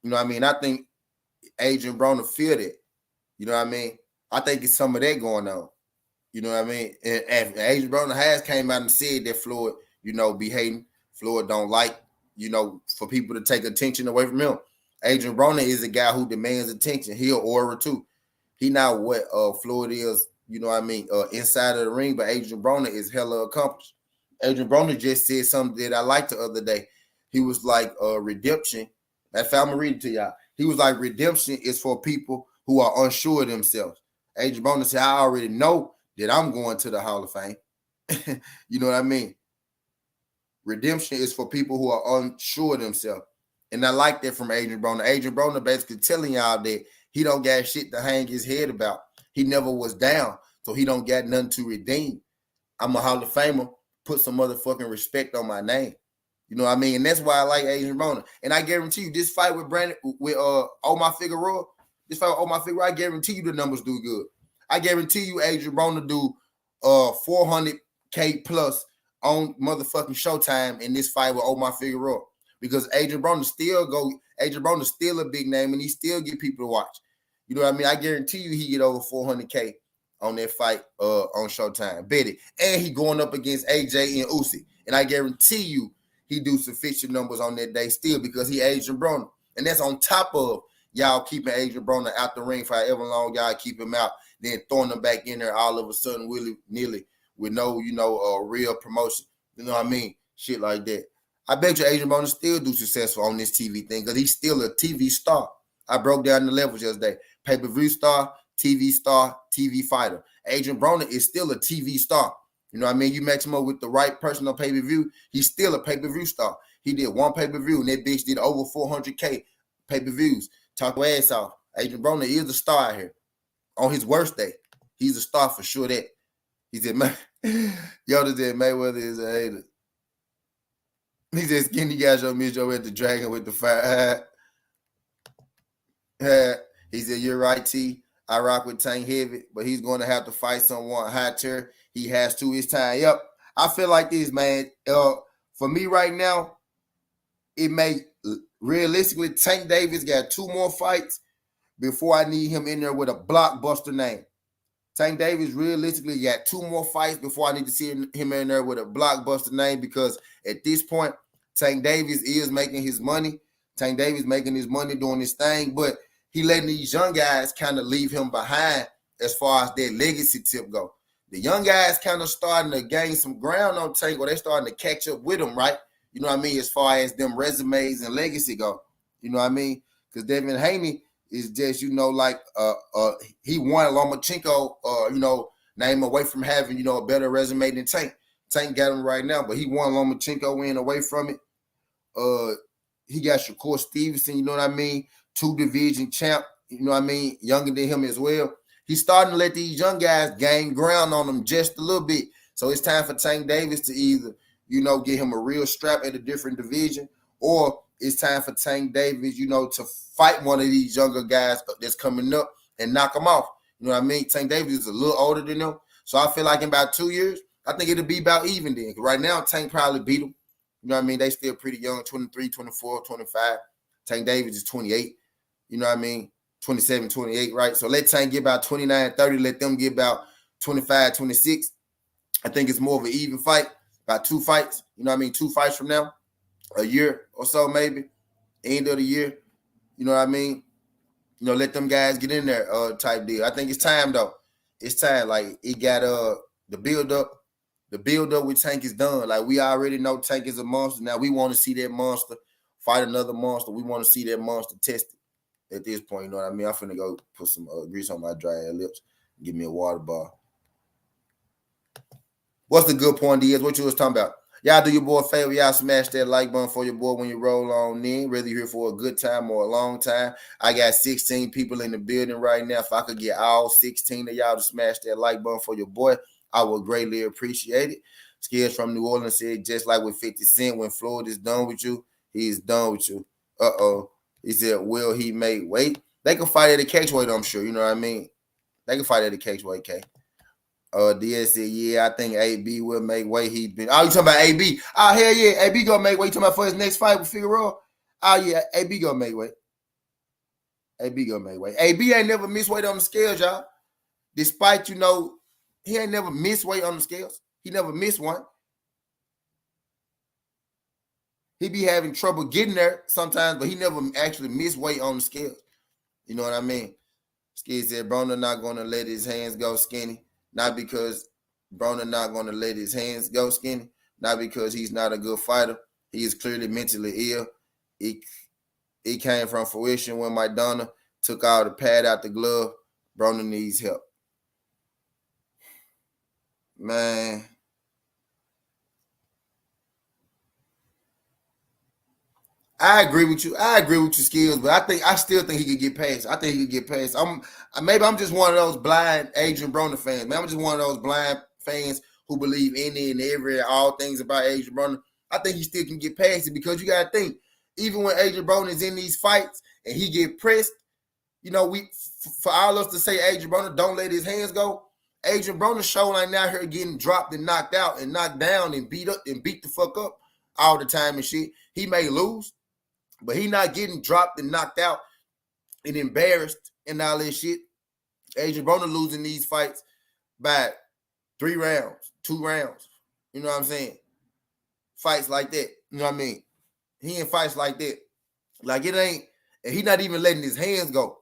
You know what I mean? I think Adrien Broner feel that. You know what I mean? I think it's some of that going on. You know what I mean? And Adrien Broner has came out and said that Floyd, be hating. Floyd don't like, for people to take attention away from him. Adrien Broner is a guy who demands attention. He an orator too. He not what Floyd is, inside of the ring, but Adrien Broner is hella accomplished. Adrien Broner just said something that I liked the other day. He was like, redemption. That's how I'm going to read it to y'all. He was like, redemption is for people who are unsure of themselves. Adrien Broner said, I already know that I'm going to the Hall of Fame. You know what I mean? Redemption is for people who are unsure of themselves. And I like that from Adrien Broner. Adrien Broner basically telling y'all that he don't got shit to hang his head about. He never was down, so he don't got nothing to redeem. I'm a Hall of Famer. Put some motherfucking respect on my name. You know what I mean? And that's why I like Adrien Broner. And I guarantee you, this fight with Omar Figueroa, I guarantee you the numbers do good. I guarantee you Adrien Broner do 400K plus on motherfucking Showtime in this fight with Omar Figueroa. Because Adrien Broner still a big name and he still get people to watch. You know what I mean? I guarantee you he get over 400K on that fight on Showtime. Bet it. And he going up against AJ and Usyk. And I guarantee you he do sufficient numbers on that day still because he Adrien Broner. And that's on top of y'all keeping Adrien Broner out the ring for however long y'all keep him out, then throwing him back in there all of a sudden willy-nilly with no, real promotion. You know what I mean? Shit like that. I bet you Adrien Broner still do successful on this TV thing because he's still a TV star. I broke down the levels yesterday. Pay-per-view star, TV fighter. Adrien Broner is still a TV star. You know what I mean? You match him up with the right person on pay-per-view, he's still a pay-per-view star. He did one pay-per-view, and that bitch did over 400K pay-per-views. Talk your ass off. Adrien Broner is a star out here. On his worst day, he's a star for sure that. He said, Yoda said Mayweather is a hater. He said, skinny guys show me at the dragon with the fire. He said, you're right, T. I rock with Tank Heavy, but he's going to have to fight someone high tier. He has to his time. Yep. I feel like this, man. For me right now, it may realistically, Tank Davis got 2 more fights before I need him in there with a blockbuster name. Tank Davis realistically got 2 more fights before I need to see him in there with a blockbuster name because at this point, Tank Davis is making his money. Tank Davis making his money doing his thing, but he letting these young guys kind of leave him behind as far as their legacy tip go. The young guys kind of starting to gain some ground on Tank, or they starting to catch up with him, right? You know what I mean? As far as them resumes and legacy go. You know what I mean? Because Devin Haney is just, he won Lomachenko, name away from having, a better resume than Tank. Tank got him right now, but he won Lomachenko in away from it. He got Shakur Stevenson, you know what I mean? 2-division champ, you know what I mean? Younger than him as well. He's starting to let these young guys gain ground on him just a little bit. So it's time for Tank Davis to either, get him a real strap at a different division, or it's time for Tank Davis, to fight one of these younger guys that's coming up and knock them off. You know what I mean? Tank Davis is a little older than them. So I feel like in about 2 years, I think it'll be about even then. Right now, Tank probably beat him. You know what I mean? They still pretty young, 23, 24, 25. Tank Davis is 28. You know what I mean? 27, 28, right? So let Tank get about 29, 30. Let them get about 25, 26. I think it's more of an even fight. About 2 fights. You know what I mean? 2 fights from now. A year or so maybe. End of the year. You know what I mean? Let them guys get in there type deal. I think it's time, though. It's time. Like, it got the build-up. The build-up with Tank is done. Like, we already know Tank is a monster. Now, we want to see that monster fight another monster. We want to see that monster tested at this point. You know what I mean? I'm finna go put some grease on my dry lips. Give me a water bar. What's the good point, Diaz? What you was talking about? Y'all do your boy a favor. Y'all smash that like button for your boy when you roll on in. Whether you're here for a good time or a long time. I got 16 people in the building right now. If I could get all 16 of y'all to smash that like button for your boy, I would greatly appreciate it. Skills from New Orleans said, just like with 50 Cent, when Floyd is done with you, he is done with you. Uh-oh. He said, will he make weight? They can fight at the catch weight, I'm sure. You know what I mean? They can fight at the catch weight, K. DS said, yeah, I think AB will make weight. He been. Oh, you talking about AB? Oh, hell yeah. AB gonna make weight. You talking about for his next fight with Figueroa? Oh, yeah. AB gonna make weight. AB gonna make weight. AB ain't never missed weight on the scales, y'all. Despite, he ain't never missed weight on the scales. He never missed one. He be having trouble getting there sometimes, but he never actually missed weight on the scales. You know what I mean? Skid said, Broner not going to let his hands go skinny. Not because Broner not going to let his hands go skinny. Not because he's not a good fighter. He is clearly mentally ill. It came from fruition when Maidana took all the pad out the glove. Broner needs help. Man. I agree with you. I agree with your skills, but I still think he could get past. I think he could get past. Maybe I'm just one of those blind Adrien Broner fans. Man, I'm just one of those blind fans who believe any and every all things about Adrien Broner. I think he still can get past it because you gotta think, even when Adrien Broner is in these fights and he get pressed, for all us to say Adrien Broner don't let his hands go. Adrien Broner show like now here getting dropped and knocked out and knocked down and beat up and beat the fuck up all the time and shit. He may lose. But he not getting dropped and knocked out and embarrassed and all this shit. Adrien Broner losing these fights by 3 rounds, 2 rounds. You know what I'm saying? Fights like that. You know what I mean? He in fights like that. Like it ain't, and he not even letting his hands go.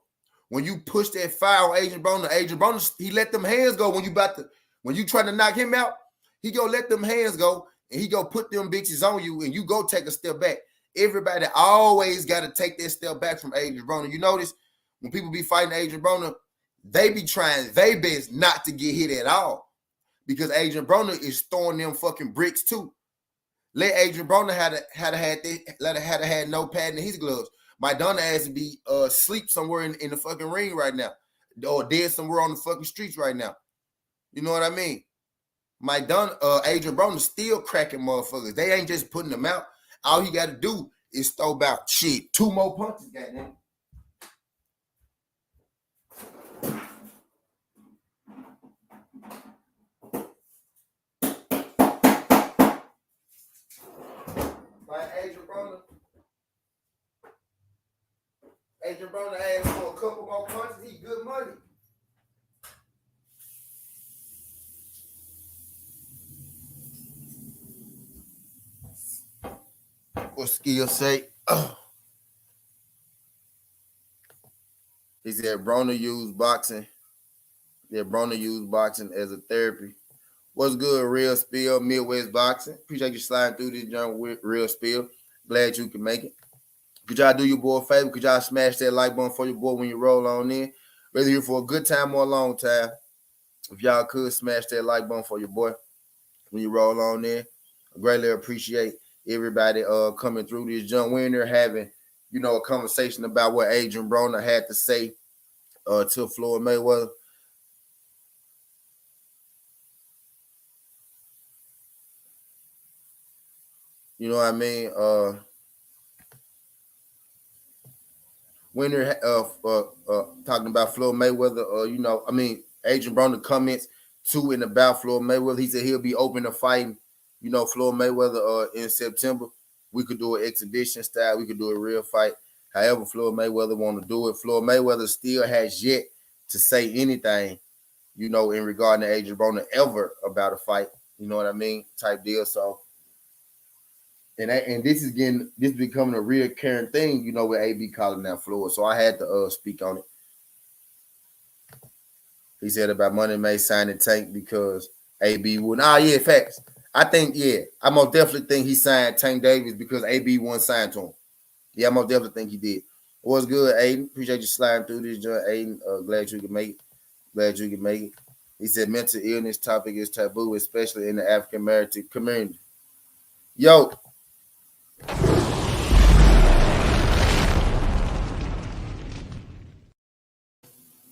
When you push that fire on Adrien Broner, he let them hands go when you trying to knock him out, he go let them hands go and he go put them bitches on you and you go take a step back. Everybody always got to take that step back from Adrien Broner. You notice when people be fighting Adrien Broner, they be trying their best not to get hit at all because Adrien Broner is throwing them fucking bricks too. Let Adrien Broner had no pad in his gloves. Maidana has to be asleep somewhere in the fucking ring right now or dead somewhere on the fucking streets right now. You know what I mean? Adrien Broner still cracking motherfuckers. They ain't just putting them out. All he got to do is throw about 2 more punches, goddamn. Like Adrien Broner asked for a couple more punches. He good money. What skill say? He said Broner used boxing. Yeah, Broner used boxing as a therapy. What's good, Real Spill, Midwest Boxing? Appreciate you sliding through this junk with Real Spill. Glad you can make it. Could y'all do your boy a favor? Could y'all smash that like button for your boy when you roll on in? Whether you're for a good time or a long time, if y'all could smash that like button for your boy when you roll on in, I greatly appreciate everybody coming through this junk. We're in there having, a conversation about what Adrien Broner had to say to Floyd Mayweather. You know what I mean? When they're talking about Floyd Mayweather, Adrien Broner comments to and about Floyd Mayweather. He said he'll be open to fighting, Floyd Mayweather in September. We could do an exhibition style. We could do a real fight. However, Floyd Mayweather want to do it. Floyd Mayweather still has yet to say anything, in regard to Adrien Broner ever about a fight. You know what I mean? Type deal. So. And this is becoming a reoccurring thing, with AB calling out Floyd. So I had to speak on it. He said about Money May signing Tank because AB wouldn't. Yeah, facts. I most definitely think he signed Tank Davis because AB wouldn't sign to him. Yeah, I most definitely think he did. What's good, Aiden? Appreciate you sliding through this, Aiden. Glad you can make it. He said mental illness topic is taboo, especially in the African American community. Yo.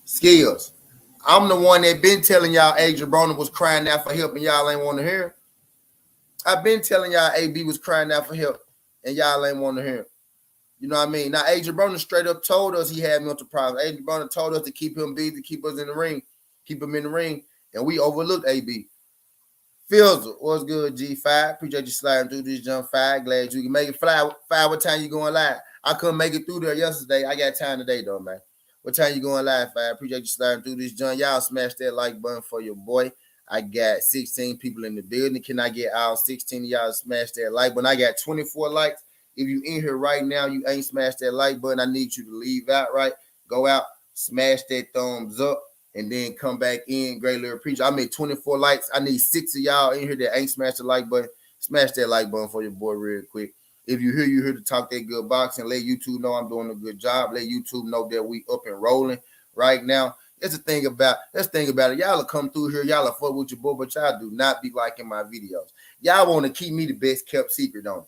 Skills. I'm the one that been telling y'all Adrien Broner was crying out for help and y'all ain't want to hear. I've been telling y'all AB was crying out for help and y'all ain't want to hear. You know what I mean? Now, Adrien Broner straight up told us he had mental problems. Adrien Broner told us to keep him busy, keep us in the ring, keep him in the ring, and we overlooked AB. Fields, what's good, G5? Appreciate you sliding through this jump 5. Glad you can make it fly. 5, what time you going live? I couldn't make it through there yesterday. I got time today, though, man. What time you going live, 5? Appreciate you sliding through this jump. Y'all smash that like button for your boy. I got 16 people in the building. Can I get all 16 of y'all to smash that like button? I got 24 likes. If you in here right now, you ain't smashed that like button, I need you to leave out, right? Go out, smash that thumbs up, and then come back in. Greatly appreciate. I made 24 likes. I need 6 of y'all in here that ain't smashed the like button. Smash that like button for your boy real quick. If you're here to talk that good boxing. Let YouTube know I'm doing a good job. Let YouTube know that we up and rolling right now. Let's think about it. Y'all will come through here. Y'all will fuck with your boy, but y'all do not be liking my videos. Y'all want to keep me the best kept secret on it.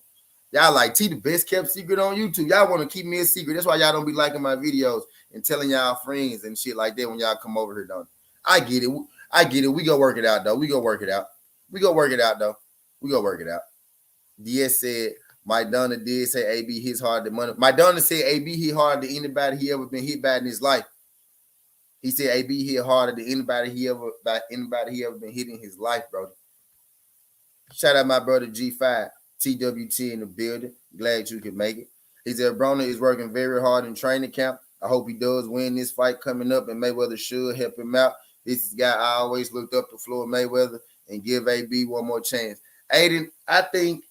Y'all like T the best kept secret on YouTube. Y'all want to keep me a secret. That's why y'all don't be liking my videos and telling y'all friends and shit like that when y'all come over here, don't. I get it. We go work it out, though. DS said, Mike Donna did say AB hits hard to money. Mike Donna said AB hit harder than anybody he ever been hit by in his life. He said AB hit harder than anybody he ever been hit in his life, bro. Shout out my brother G5. TWT in the building. Glad you could make it. He said Broner is working very hard in training camp. I hope he does win this fight coming up, and Mayweather should help him out. This guy I always looked up to Floyd Mayweather and give AB one more chance. Aiden, I think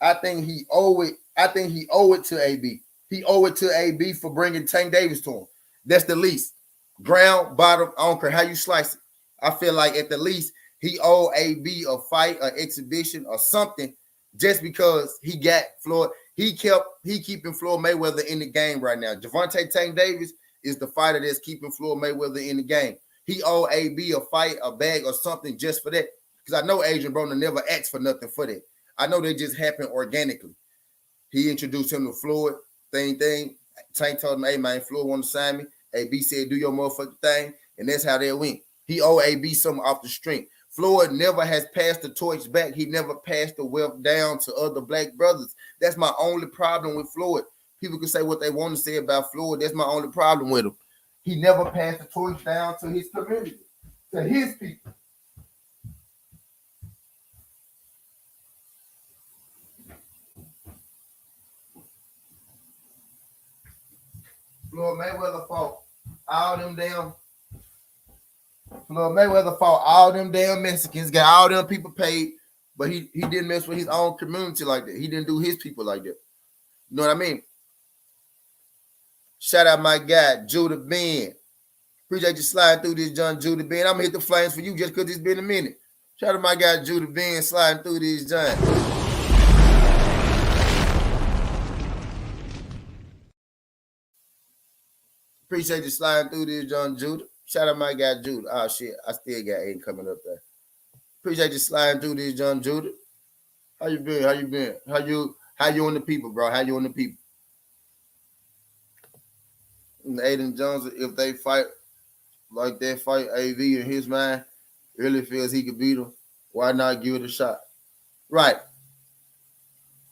he owe it. I think he owe it to AB. He owe it to AB for bringing Tank Davis to him. That's the least. Ground, bottom, I don't care how you slice it. I feel like at the least he owe AB a fight, an exhibition, or something. Just because he got Floyd, he keeping Floyd Mayweather in the game right now. Gervonta Tank Davis is the fighter that's keeping Floyd Mayweather in the game. He owe AB a fight, a bag, or something just for that. Because I know Adrien Broner never asked for nothing for that. I know they just happened organically. He introduced him to Floyd. Thing. Tank told him, hey, man, Floyd want to sign me. AB said, do your motherfucking thing. And that's how they went. He owe AB something off the strength. Floyd never has passed the torch back. He never passed the wealth down to other black brothers. That's my only problem with Floyd. People can say what they want to say about Floyd. That's my only problem with him. He never passed the torch down to his community, to his people. Floyd Mayweather fought all them damn Mexicans, got all them people paid, but he didn't mess with his own community like that. He didn't do his people like that. You know what I mean? Shout out my guy, Judah Ben. Appreciate you sliding through this, John Judah Ben. I'm gonna hit the flames for you just because it's been a minute. Shout out my guy, Judah Ben, sliding through this, John. Appreciate you sliding through this, John Judah. Shout out my guy, Judah. Oh, shit. I still got Aiden coming up there. Appreciate you sliding through this, John Judah. How you been? How you on the people, bro? How you on the people? And Aiden Jones, if they fight like that fight, AV in his mind really feels he could beat him, why not give it a shot? Right.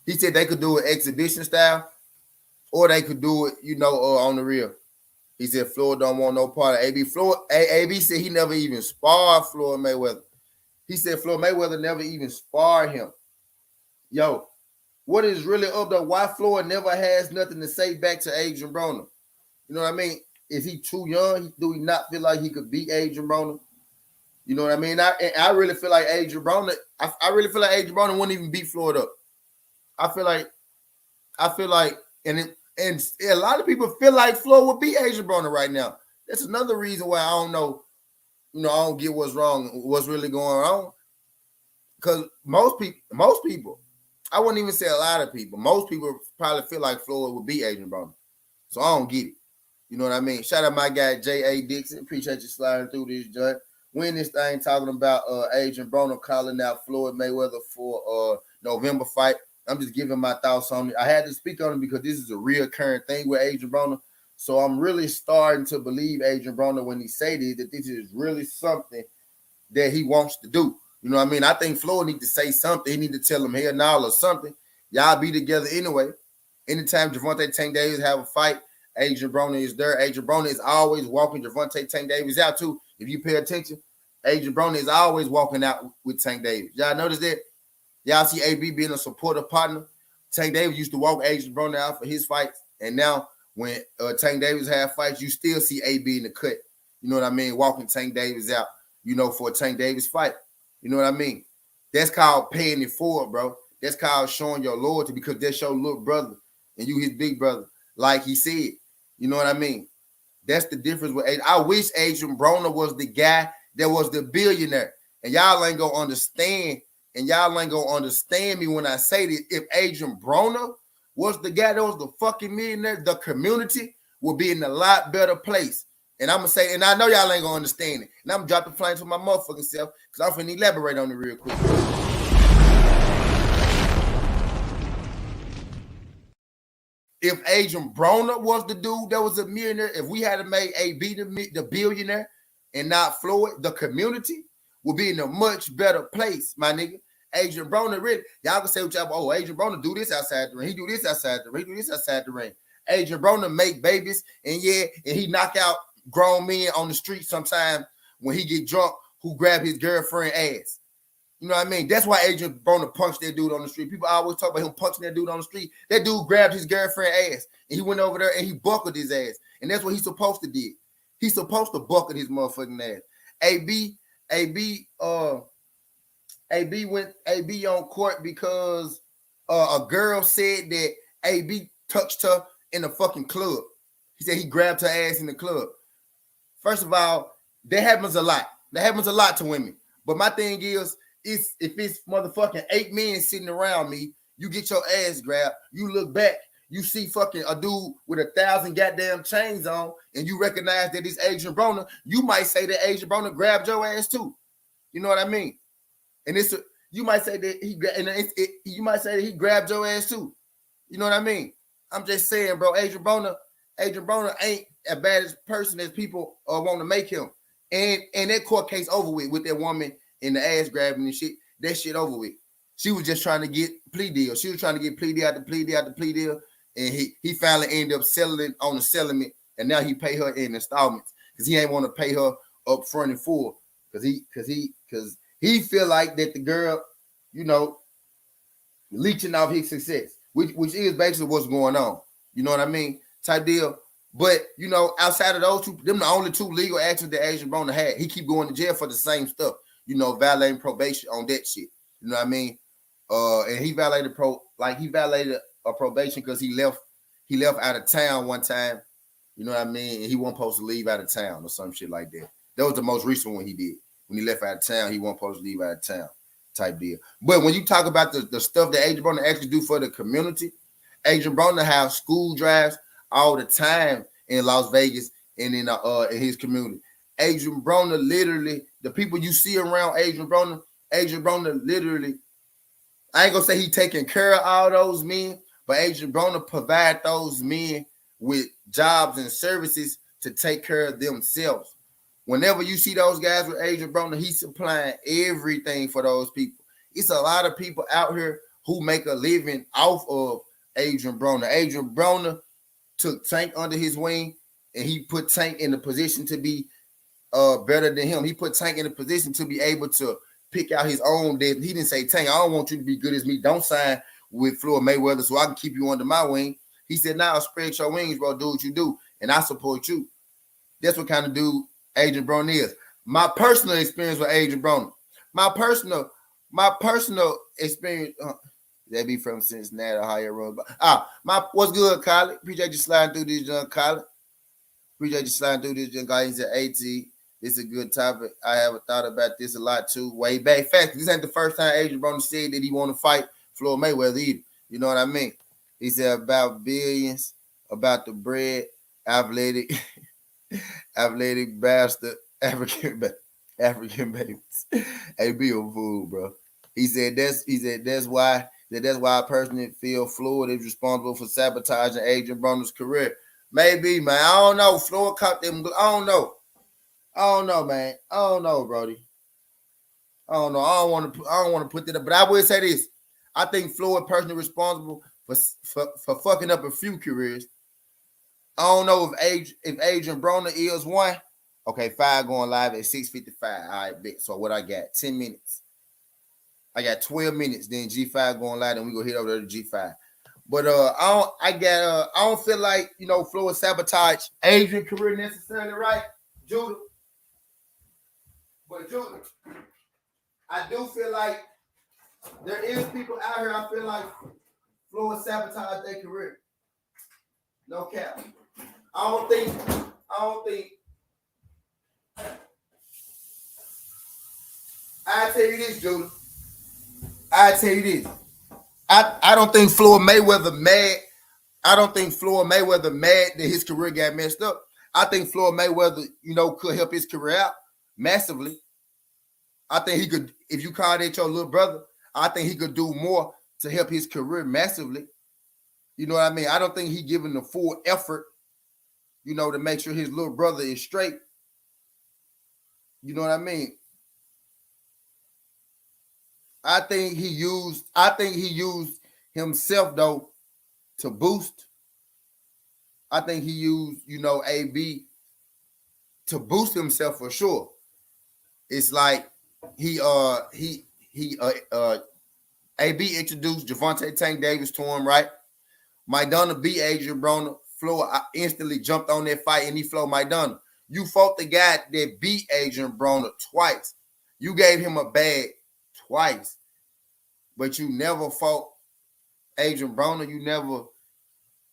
He said they could do it exhibition style, or they could do it, on the real. He said Floyd don't want no part of AB. AB said he never even sparred Floyd Mayweather. He said Floyd Mayweather never even sparred him. Yo, what is really up though? Why Floyd never has nothing to say back to Adrien Broner? You know what I mean? Is he too young? Do he not feel like he could beat Adrien Broner? You know what I mean? I really feel like Adrien Broner. I really feel like Adrien Broner wouldn't even beat Floyd up. I feel like, and a lot of people feel like Floyd would beat Adrien Broner right now. That's another reason why I don't know. I don't get what's wrong, what's really going on. Because most people, I wouldn't even say a lot of people. Most people probably feel like Floyd would beat Adrien Broner. So I don't get it. You know what I mean? Shout out my guy J.A. Dixon. Appreciate you sliding through this joint. When this thing talking about Adrien Broner calling out Floyd Mayweather for November fight. I'm just giving my thoughts on it. I had to speak on it because this is a reoccurring thing with Adrien Broner. So I'm really starting to believe Adrien Broner when he say this, that this is really something that he wants to do. You know what I mean? I think Floyd need to say something. He need to tell him hell no or something. Y'all be together anyway. Anytime Gervonta Tank Davis have a fight, Adrien Broner is there. Adrien Broner is always walking Gervonta Tank Davis out too. If you pay attention, Adrien Broner is always walking out with Tank Davis. Y'all notice that? Y'all see AB being a supportive partner. Tank Davis used to walk Adrien Broner out for his fights, and now when Tank Davis have fights, you still see AB in the cut. You know what I mean? Walking Tank Davis out, you know, for a Tank Davis fight. You know what I mean? That's called paying it forward, bro. That's called showing your loyalty because that's your little brother and you his big brother, like he said. You know what I mean? That's the difference with Adrien. I wish Adrien Broner was the guy that was the billionaire. And y'all ain't gonna understand. And y'all ain't gonna understand me when I say this. If Adrien Broner was the guy that was the fucking millionaire, the community would be in a lot better place. And I'm gonna say, and I know y'all ain't gonna understand it. And I'm gonna drop the flames for my motherfucking self because I'm finna elaborate on it real quick. If Adrien Broner was the dude that was a millionaire, if we had to make AB the billionaire and not Floyd, the community would be in a much better place, my nigga. Adrien Broner, really, y'all can say what y'all, oh, Adrien Broner do this outside the ring. He do this outside the ring. He do this outside the ring. Adrien Broner make babies, and yeah, and he knock out grown men on the street sometimes when he get drunk who grab his girlfriend ass. You know what I mean? That's why Adrien Broner punched that dude on the street. People always talk about him punching that dude on the street. That dude grabbed his girlfriend ass, and he went over there and he buckled his ass. And that's what he's supposed to do. He's supposed to buckle his motherfucking ass. AB went on court because a girl said that AB touched her in the fucking club. He said he grabbed her ass in the club. First of all, that happens a lot. That happens a lot to women. But my thing is if it's motherfucking 8 men sitting around me, you get your ass grabbed, you look back, you see fucking a dude with 1,000 goddamn chains on, and you recognize that it's Adrien Broner, you might say that Adrien Broner grabbed your ass too. You know what I mean? And you might say that he grabbed your ass too. You know what I mean? I'm just saying, bro. Adrien Broner ain't as bad as person as people want to make him. And that court case over with that woman in the ass grabbing and shit. That shit over with. She was just trying to get plea deal. She was trying to get plea deal after plea deal after plea deal, and he finally ended up settling on the settlement, and now he pay her in installments because he ain't want to pay her up front and full because he feel like that the girl, you know, leeching off his success, which is basically what's going on. You know what I mean? Type deal. But, you know, outside of those two, them the only two legal actions that Adrien Broner had. He keep going to jail for the same stuff. You know, violating probation on that shit. You know what I mean? And he violated a probation because he left out of town one time. You know what I mean? And he wasn't supposed to leave out of town or some shit like that. That was the most recent one he did. When he left out of town, he wasn't supposed to leave out of town type deal. But when you talk about the stuff that Adrien Broner actually do for the community, Adrien Broner have school drives all the time in Las Vegas and in his community. Adrien Broner literally, the people you see around Adrien Broner literally, I ain't gonna say he taking care of all those men, but Adrien Broner provide those men with jobs and services to take care of themselves. Whenever you see those guys with Adrien Broner, he's supplying everything for those people. It's a lot of people out here who make a living off of Adrien Broner. Adrien Broner took Tank under his wing, and he put Tank in the position to be better than him. He put Tank in a position to be able to pick out his own death. He didn't say, Tank, I don't want you to be good as me. Don't sign with Floyd Mayweather so I can keep you under my wing. He said, nah, spread your wings, bro. Do what you do, and I support you. That's what kind of dude Adrien Broner is. My personal experience with Adrien Broner. My personal experience, that be from Cincinnati, Ohio Road. What's good, Kylie? Appreciate you sliding through this, young Kylie. Appreciate you sliding through this, young guy. He's at AT. This is a good topic. I haven't thought about this a lot too. Way back. In fact, this ain't the first time Adrien Broner said that he want to fight Floyd Mayweather either. You know what I mean? He said about billions, about the bread, athletic bastard, African babies. Hey, be a fool, bro. He said that's why That's why I personally feel Floyd is responsible for sabotaging Adrien Broner's career. Maybe, man. I don't know. Floyd caught them. I don't know. Man. I don't know, Brody. I don't know. I don't want to put that up. But I will say this. I think Floyd personally responsible for fucking up a few careers. I don't know if Adrien Broner is one. Okay, 5 going live at 6:55. All right, bet. So what I got? 10 minutes. I got 12 minutes. Then G5 going live, and we gonna hit over to G5. But I don't feel like Floyd sabotage Adrien career necessarily, right, Judah? But Judah, I do feel like there is people out here. I feel like Floyd sabotage their career. No cap. I don't think. I tell you this, Judah. I tell you this. I don't think Floyd Mayweather mad. I don't think Floyd Mayweather mad that his career got messed up. I think Floyd Mayweather, could help his career out massively. I think he could, if you call that your little brother, I think he could do more to help his career massively. You know what I mean? I don't think he giving the full effort, to make sure his little brother is straight. You know what I mean? I think he used himself though to boost. I think he used, AB to boost himself for sure. It's like AB introduced Gervonta Tank Davis to him, right? Maidana beat Adrien Broner. Floyd instantly jumped on that fight and he flowed Maidana. You fought the guy that beat Adrien Broner twice. You gave him a bag twice, but you never fought Adrien Broner.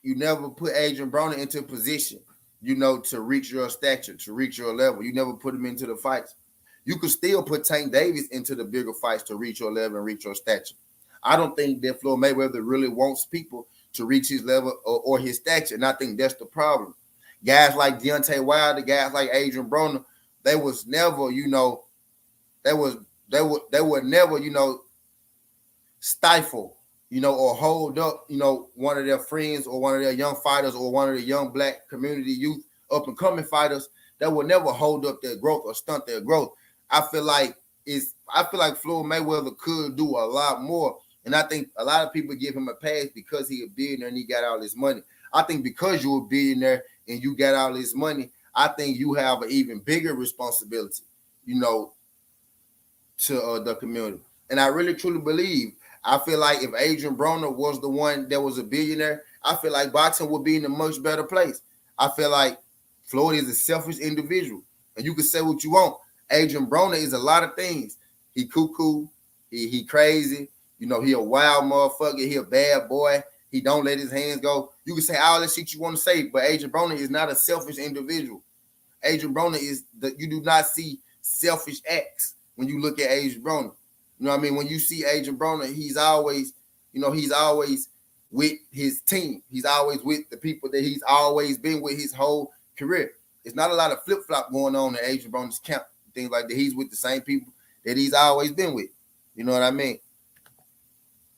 You never put Adrien Broner into a position, to reach your stature, to reach your level. You never put him into the fights. You could still put Tank Davis into the bigger fights to reach your level and reach your stature. I don't think that Floyd Mayweather really wants people to reach his level or his stature, and I think that's the problem. Guys like Deontay Wilder, guys like Adrien Broner, they was never, they would never, stifle, or hold up, one of their friends or one of their young fighters or one of the young black community youth up and coming fighters. That will never hold up their growth or stunt their growth. I feel like Floyd Mayweather could do a lot more. And I think a lot of people give him a pass because he a billionaire and he got all his money. I think because you're a billionaire and you got all this money, I think you have an even bigger responsibility, to the community. And I really truly believe, I feel like if Adrien Broner was the one that was a billionaire, I feel like boxing would be in a much better place. I feel like Floyd is a selfish individual. And you can say what you want. Adrien Broner is a lot of things. He cuckoo, he crazy, he a wild motherfucker, he a bad boy, he don't let his hands go. You can say all that shit you want to say, but Adrien Broner is not a selfish individual. Adrien Broner you do not see selfish acts when you look at Adrien Broner. You know what I mean? When you see Adrien Broner, he's always with his team. He's always with the people that he's always been with his whole career. It's not a lot of flip-flop going on in Adrien Broner's camp. Things like that. He's with the same people that he's always been with. You know what I mean?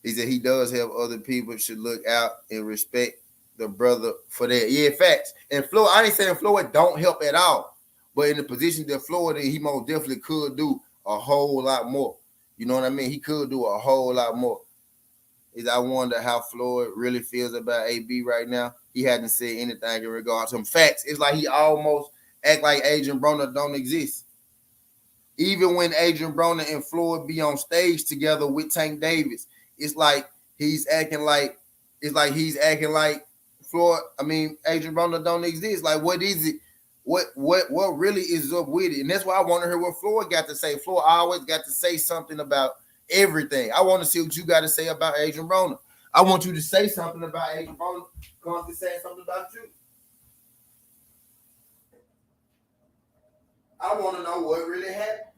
He said he does have other people should look out and respect the brother for that. Yeah, facts. And Floyd, I ain't saying Floyd don't help at all. But in the position that Floyd is, he most definitely could do a whole lot more. You know what I mean? He could do a whole lot more. I wonder how Floyd really feels about AB right now. He hasn't said anything in regards to him. Facts. It's like he almost act like Adrien Broner don't exist. Even when Adrien Broner and Floyd be on stage together with Tank Davis, it's like he's acting like Floyd. Adrien Broner don't exist. Like, what is it? What really is up with it? And that's why I want to hear what Floyd got to say. Floyd always got to say something about everything. I want to see what you got to say about Adrien Broner. I want you to say something about Adrien Broner because he's saying something about you. I want to know what really happened.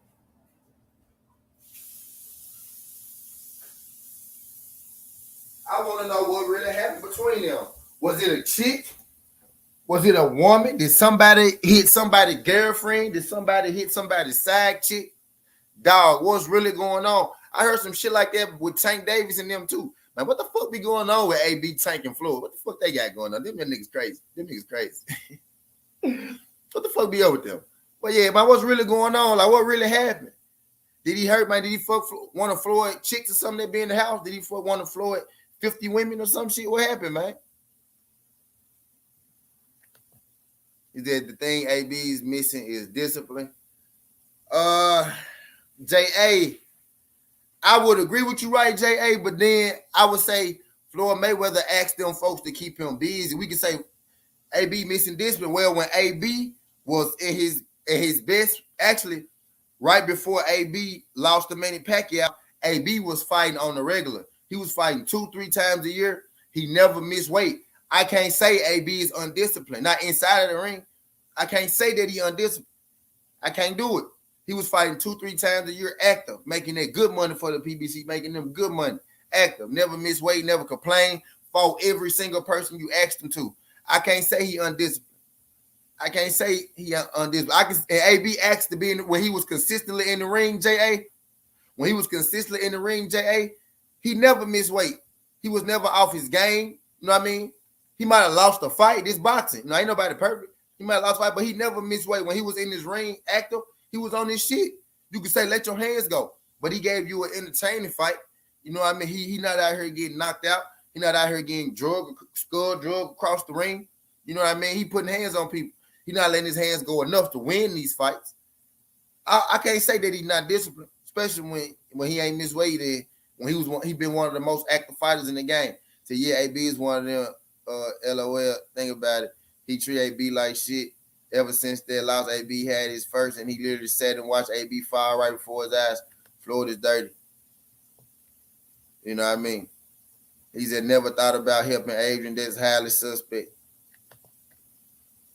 I want to know what really happened between them. Was it a chick? Was it a woman? Did somebody hit somebody's girlfriend? Did somebody hit somebody's side chick? Dog, what's really going on? I heard some shit like that with Tank Davis and them too. Man, what the fuck be going on with AB, Tank, and Floyd? What the fuck they got going on? Them niggas crazy. What the fuck be up with them? But yeah, man, what's really going on? Like, what really happened? Did he hurt, man? Did he fuck one of Floyd chicks or something that be in the house? Did he fuck one of Floyd 50 women or some shit? What happened, man? Is that the thing AB is missing is discipline? J.A., I would agree with you, right, J.A., but then I would say Floyd Mayweather asked them folks to keep him busy. We could say AB missing discipline. Well, when AB was in his best, actually, right before AB lost to Manny Pacquiao, AB was fighting on the regular. He was fighting 2-3 times a year. He never missed weight. I can't say AB is undisciplined. Not inside of the ring. I can't say that he undisciplined. I can't do it. He was fighting 2-3 times a year active, making that good money for the PBC, making them good money. Active, never missed weight, never complained, fought every single person you asked him to. I can't say he undisciplined. I can't say he undisciplined. And AB asked to be in when he was consistently in the ring, J.A. When he was consistently in the ring, J.A., he never missed weight. He was never off his game. You know what I mean? He might have lost a fight. This boxing. You know, ain't nobody perfect. He might have lost a fight, but he never missed weight. When he was in his ring active, he was on his shit. You could say, let your hands go. But he gave you an entertaining fight. You know what I mean? He not out here getting knocked out. He not out here getting drug across the ring. You know what I mean? He putting hands on people. He not letting his hands go enough to win these fights. I can't say that he's not disciplined, especially when he ain't missed weight. When he been one of the most active fighters in the game. So yeah, AB is one of them. LOL. Think about it. He treat AB like shit. Ever since that loss, AB had his first, and he literally sat and watched AB fire right before his eyes. Floyd is dirty. You know what I mean? He said never thought about helping Adrien. That's highly suspect.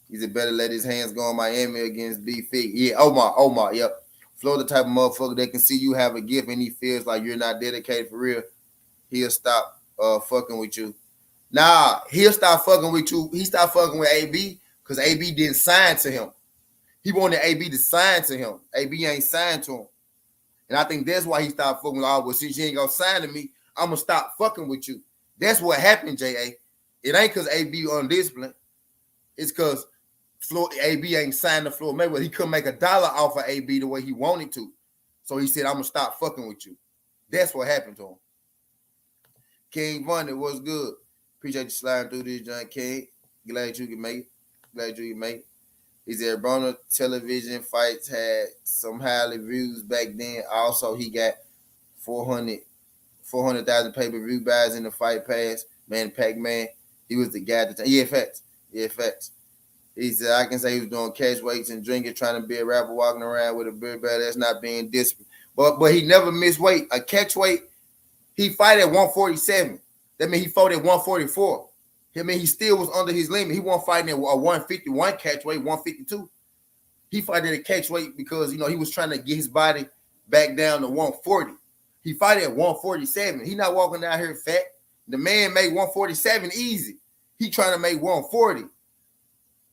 He said better let his hands go on Miami against B-Fig. Yeah, Omar, yep. Floyd the type of motherfucker that can see you have a gift and he feels like you're not dedicated for real. He'll stop fucking with you. Nah, he'll stop fucking with you. He stopped fucking with AB because AB didn't sign to him. He wanted AB to sign to him. AB ain't signed to him. And I think that's why he stopped fucking with all. Well, since you ain't gonna sign to me, I'm gonna stop fucking with you. That's what happened, J.A. It ain't because AB undisciplined. It's because AB ain't signed to Floyd Mayweather. He couldn't make $1 off of AB the way he wanted to. So he said, I'm gonna stop fucking with you. That's what happened to him. King Von, it was good. Appreciate you sliding through this, John King. Glad you can make it. He said Broner television fights had some highly views back then. Also, he got 400,000 pay-per-view buys in the Fight Pass. Man, Pac-Man, he was the guy that yeah, facts. He said, I can say he was doing catch weights and drinking, trying to be a rapper, walking around with a beer bag. That's not being disciplined. But he never missed weight. A catch weight, he fight at 147. That means he fought at 144. I mean, he still was under his limit. He wasn't fighting at a 151 catch weight, 152. He fought at a catch weight because, you know, he was trying to get his body back down to 140. He fight at 147. He not walking down here fat. The man made 147 easy. He trying to make 140.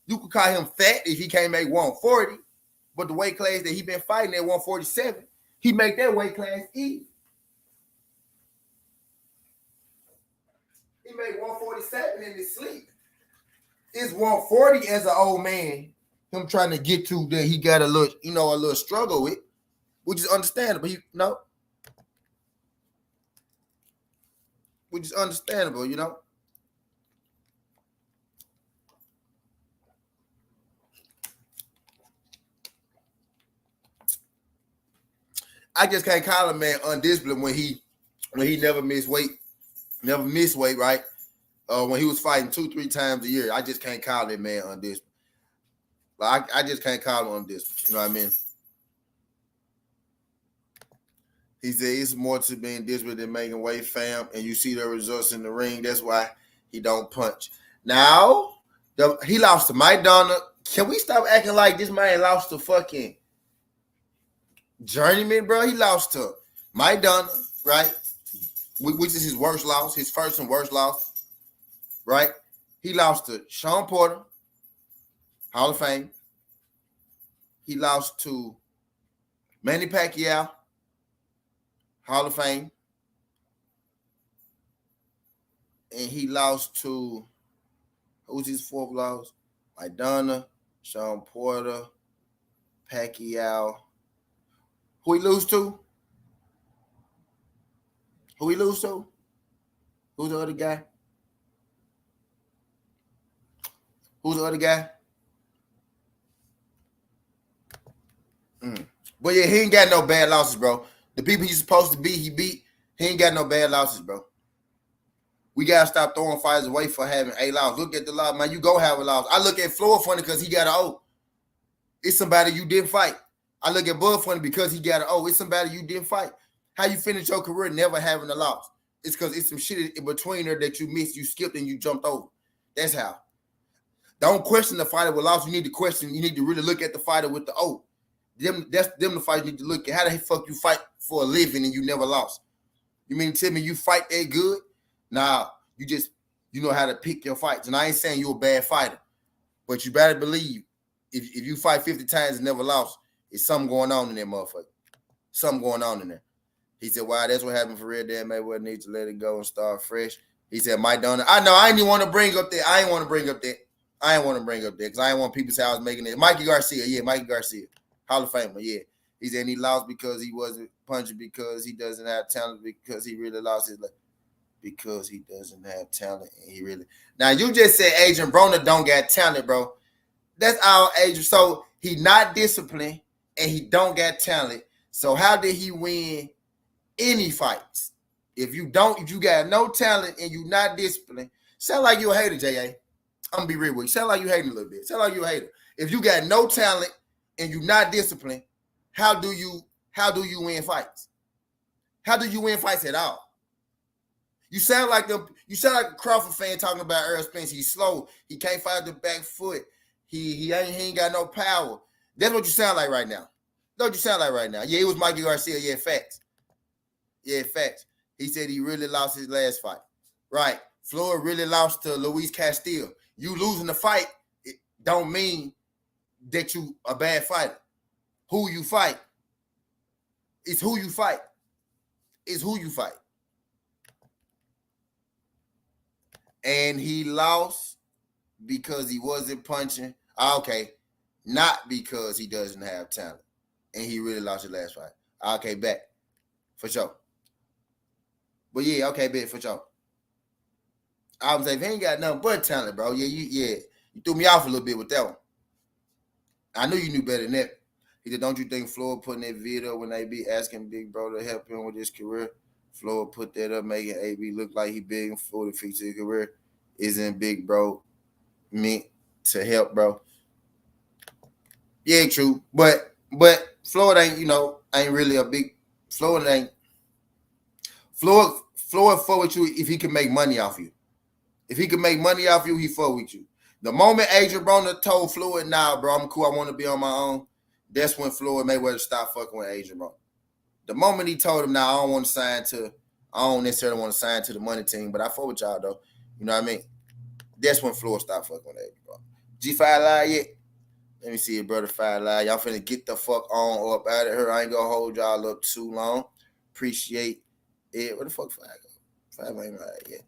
You could call him fat if he can't make 140, but the weight class that he been fighting at 147, he make that weight class easy. He made 147 in his sleep. It's 140 as an old man. Him trying to get to that he got a little struggle with, which is understandable. Which is understandable, you know. I just can't call a man undisciplined when he never missed weight, right? When he was fighting 2-3 times a year, I just can't call that man undisciplined. Like I just can't call him undisciplined. You know what I mean? He said it's more to being disciplined than making weight, fam, and you see the results in the ring. That's why he don't punch. Now, he lost to Mike Donner. Can we stop acting like this man lost to fucking Journeyman, bro? He lost to Mike Donner, right? Which is his worst loss, his first and worst loss, right? He lost to Sean Porter, Hall of Fame. He lost to Manny Pacquiao, Hall of Fame. and he lost to who's his fourth loss? Maidana, Sean Porter, Pacquiao. Who he lose to? Who he lose to? Who's the other guy? Who's the other guy? But yeah, he ain't got no bad losses, bro. The people he's supposed to beat, he beat. He ain't got no bad losses, bro. We gotta stop throwing fighters away for having a loss. Look at the loss, man. You go have a loss. I look at Floyd funny because he got an O. It's somebody you didn't fight. I look at Bud funny because he got an O. It's somebody you didn't fight. How you finish your career never having a loss? It's because it's some shit in between there that you missed, you skipped, and you jumped over. That's how. Don't question the fighter with loss. You need to question. You need to really look at the fighter with the O. That's the fight you need to look at. How the fuck you fight for a living and you never lost? You mean to tell me you fight that good? Nah, you know how to pick your fights. And I ain't saying you're a bad fighter, but you better believe if you fight 50 times and never lost, it's something going on in there, motherfucker. Something going on in there. He said, wow, that's what happened for real. Damn, Mayweather needs to let it go and start fresh. He said, Mike Donner. I know, I didn't even want to bring up that. I ain't want to bring up that because I didn't want people to say I was making it. Mikey Garcia. Hall of Famer, yeah. He said he lost because he wasn't punching, because he doesn't have talent, because he really lost his life. Because he doesn't have talent, and he really. Now you just said Adrien Broner don't got talent, bro. That's all Adrien. So he not disciplined and he don't got talent. So how did he win any fights? If you got no talent and you not disciplined, sound like you a hater, J.A. I'm gonna be real with you. Sound like you hating a little bit. Sound like you a hater. If you got no talent and you not disciplined, how do you win fights? How do you win fights at all? You sound like a Crawford fan talking about Earl Spence. He's slow. He can't fight the back foot. He ain't got no power. That's what you sound like right now. That's what you sound like right now. Yeah, it was Mikey Garcia. Yeah, facts. Yeah, facts. He said he really lost his last fight. Right. Floyd really lost to Luis Castillo. You losing the fight, it don't mean that you a bad fighter. Who you fight. It's who you fight. It's who you fight. And he lost because he wasn't punching. Okay, not because he doesn't have talent. And he really lost his last fight. Okay, bet. For sure. But yeah, okay, bet for sure. I was like, if he ain't got nothing but talent, bro. Yeah, you threw me off a little bit with that one. I knew you knew better than that. He said, don't you think Floyd putting that video when they be asking Big Bro to help him with his career? Floyd put that up, making AB look like he big and Floyd to fix his career. Isn't Big Bro meant to help, bro? Yeah, true. But Floyd ain't really a big Floyd fuck with you if he can make money off you. If he can make money off you, he fuck with you. The moment Adrien Broner told Floyd, nah, bro, I'm cool, I want to be on my own, that's when Floyd Mayweather stopped fucking with Adrien Broner. The moment he told him, nah, I don't necessarily want to sign to the money team, but I fuck with y'all though. You know what I mean? That's when Floyd stopped fucking with Adrien Broner. G5 Live yet? Let me see it, brother. 5 Live. Y'all finna get the fuck on up out of here. I ain't gonna hold y'all up too long. Appreciate it. Where the fuck 5 go? 5 ain't live yet.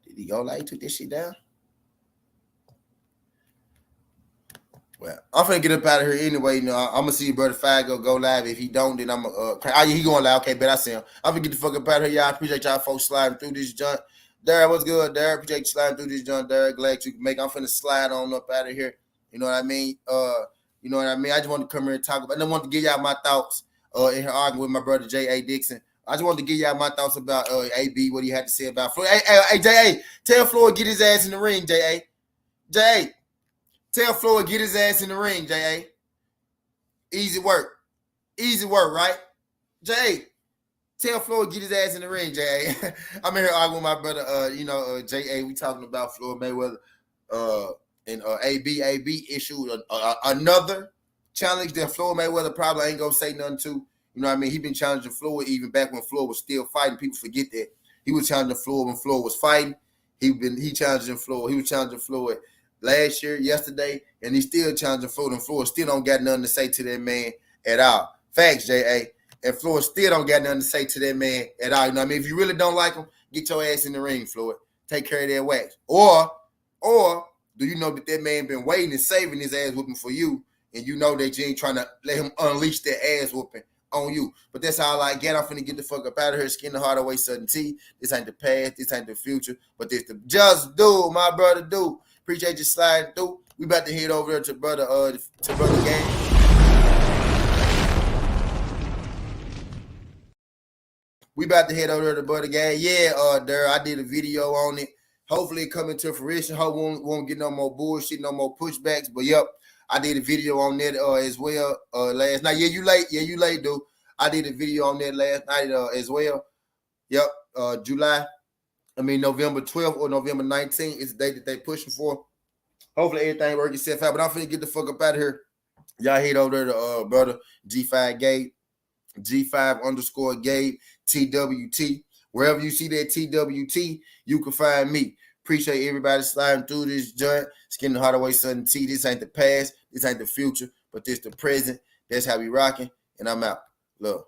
Did he go live? He took this shit down? Well, I'm finna get up out of here anyway. You know, I'm gonna see your brother 5 go live. If he don't, then I'm he going live. Okay, bet I see him. I'm gonna get the fuck up out of here, y'all. Appreciate y'all folks sliding through this junk. Derek, what's good, Derek? Appreciate you sliding through this junk, Derek. Glad you can make. I'm finna slide on up out of here. You know what I mean? You know what I mean? I just wanted to come here and talk about. I wanted to give y'all my thoughts. In here arguing with my brother J.A. Dixon. I just wanted to give y'all my thoughts about AB, what he had to say about Floyd. Hey, J.A., tell Floyd get his ass in the ring, J.A. J.A., tell Floyd get his ass in the ring, J.A. Easy work, right? J.A., tell Floyd get his ass in the ring, J.A. I'm in here arguing with my brother, J.A. We talking about Floyd Mayweather and AB. AB issued another challenge that Floyd Mayweather probably ain't gonna say nothing to. You know what I mean? He been challenging Floyd even back when Floyd was still fighting. People forget that. He was challenging Floyd when Floyd was fighting. He challenging Floyd. He was challenging Floyd last year, yesterday, and he's still challenging Floyd, and Floyd still don't got nothing to say to that man at all. Facts, J.A. And Floyd still don't got nothing to say to that man at all. You know what I mean? If you really don't like him, get your ass in the ring, Floyd. Take care of that wax. Or do you know that that man been waiting and saving his ass whooping for you, and you know that you ain't trying to let him unleash that ass whooping on you? But that's how I get. I'm finna get the fuck up out of here. Skin the Hardaway Sudden T. This ain't the past. This ain't the future. But this the just do, my brother do. Appreciate you sliding through. We about to head over there to brother Game. We about to head over there to brother Game. Yeah, there. I did a video on it. Hopefully it come into fruition. Hope won't get no more bullshit, no more pushbacks. But yep, I did a video on that as well last night. Yeah, you late. Yeah, you late, dude. I did a video on that last night as well. Yep, November 12th or November 19th is the date that they pushing for. Hopefully everything works itself out. But I'm finna get the fuck up out of here. Y'all head over there to brother G5 Gabe, G5_Gabe, TWT. Wherever you see that TWT, you can find me. Appreciate everybody sliding through this joint. Skin the Hardaway Sudden T. This ain't the past. This ain't the future. But this the present. That's how we rocking. And I'm out. Love.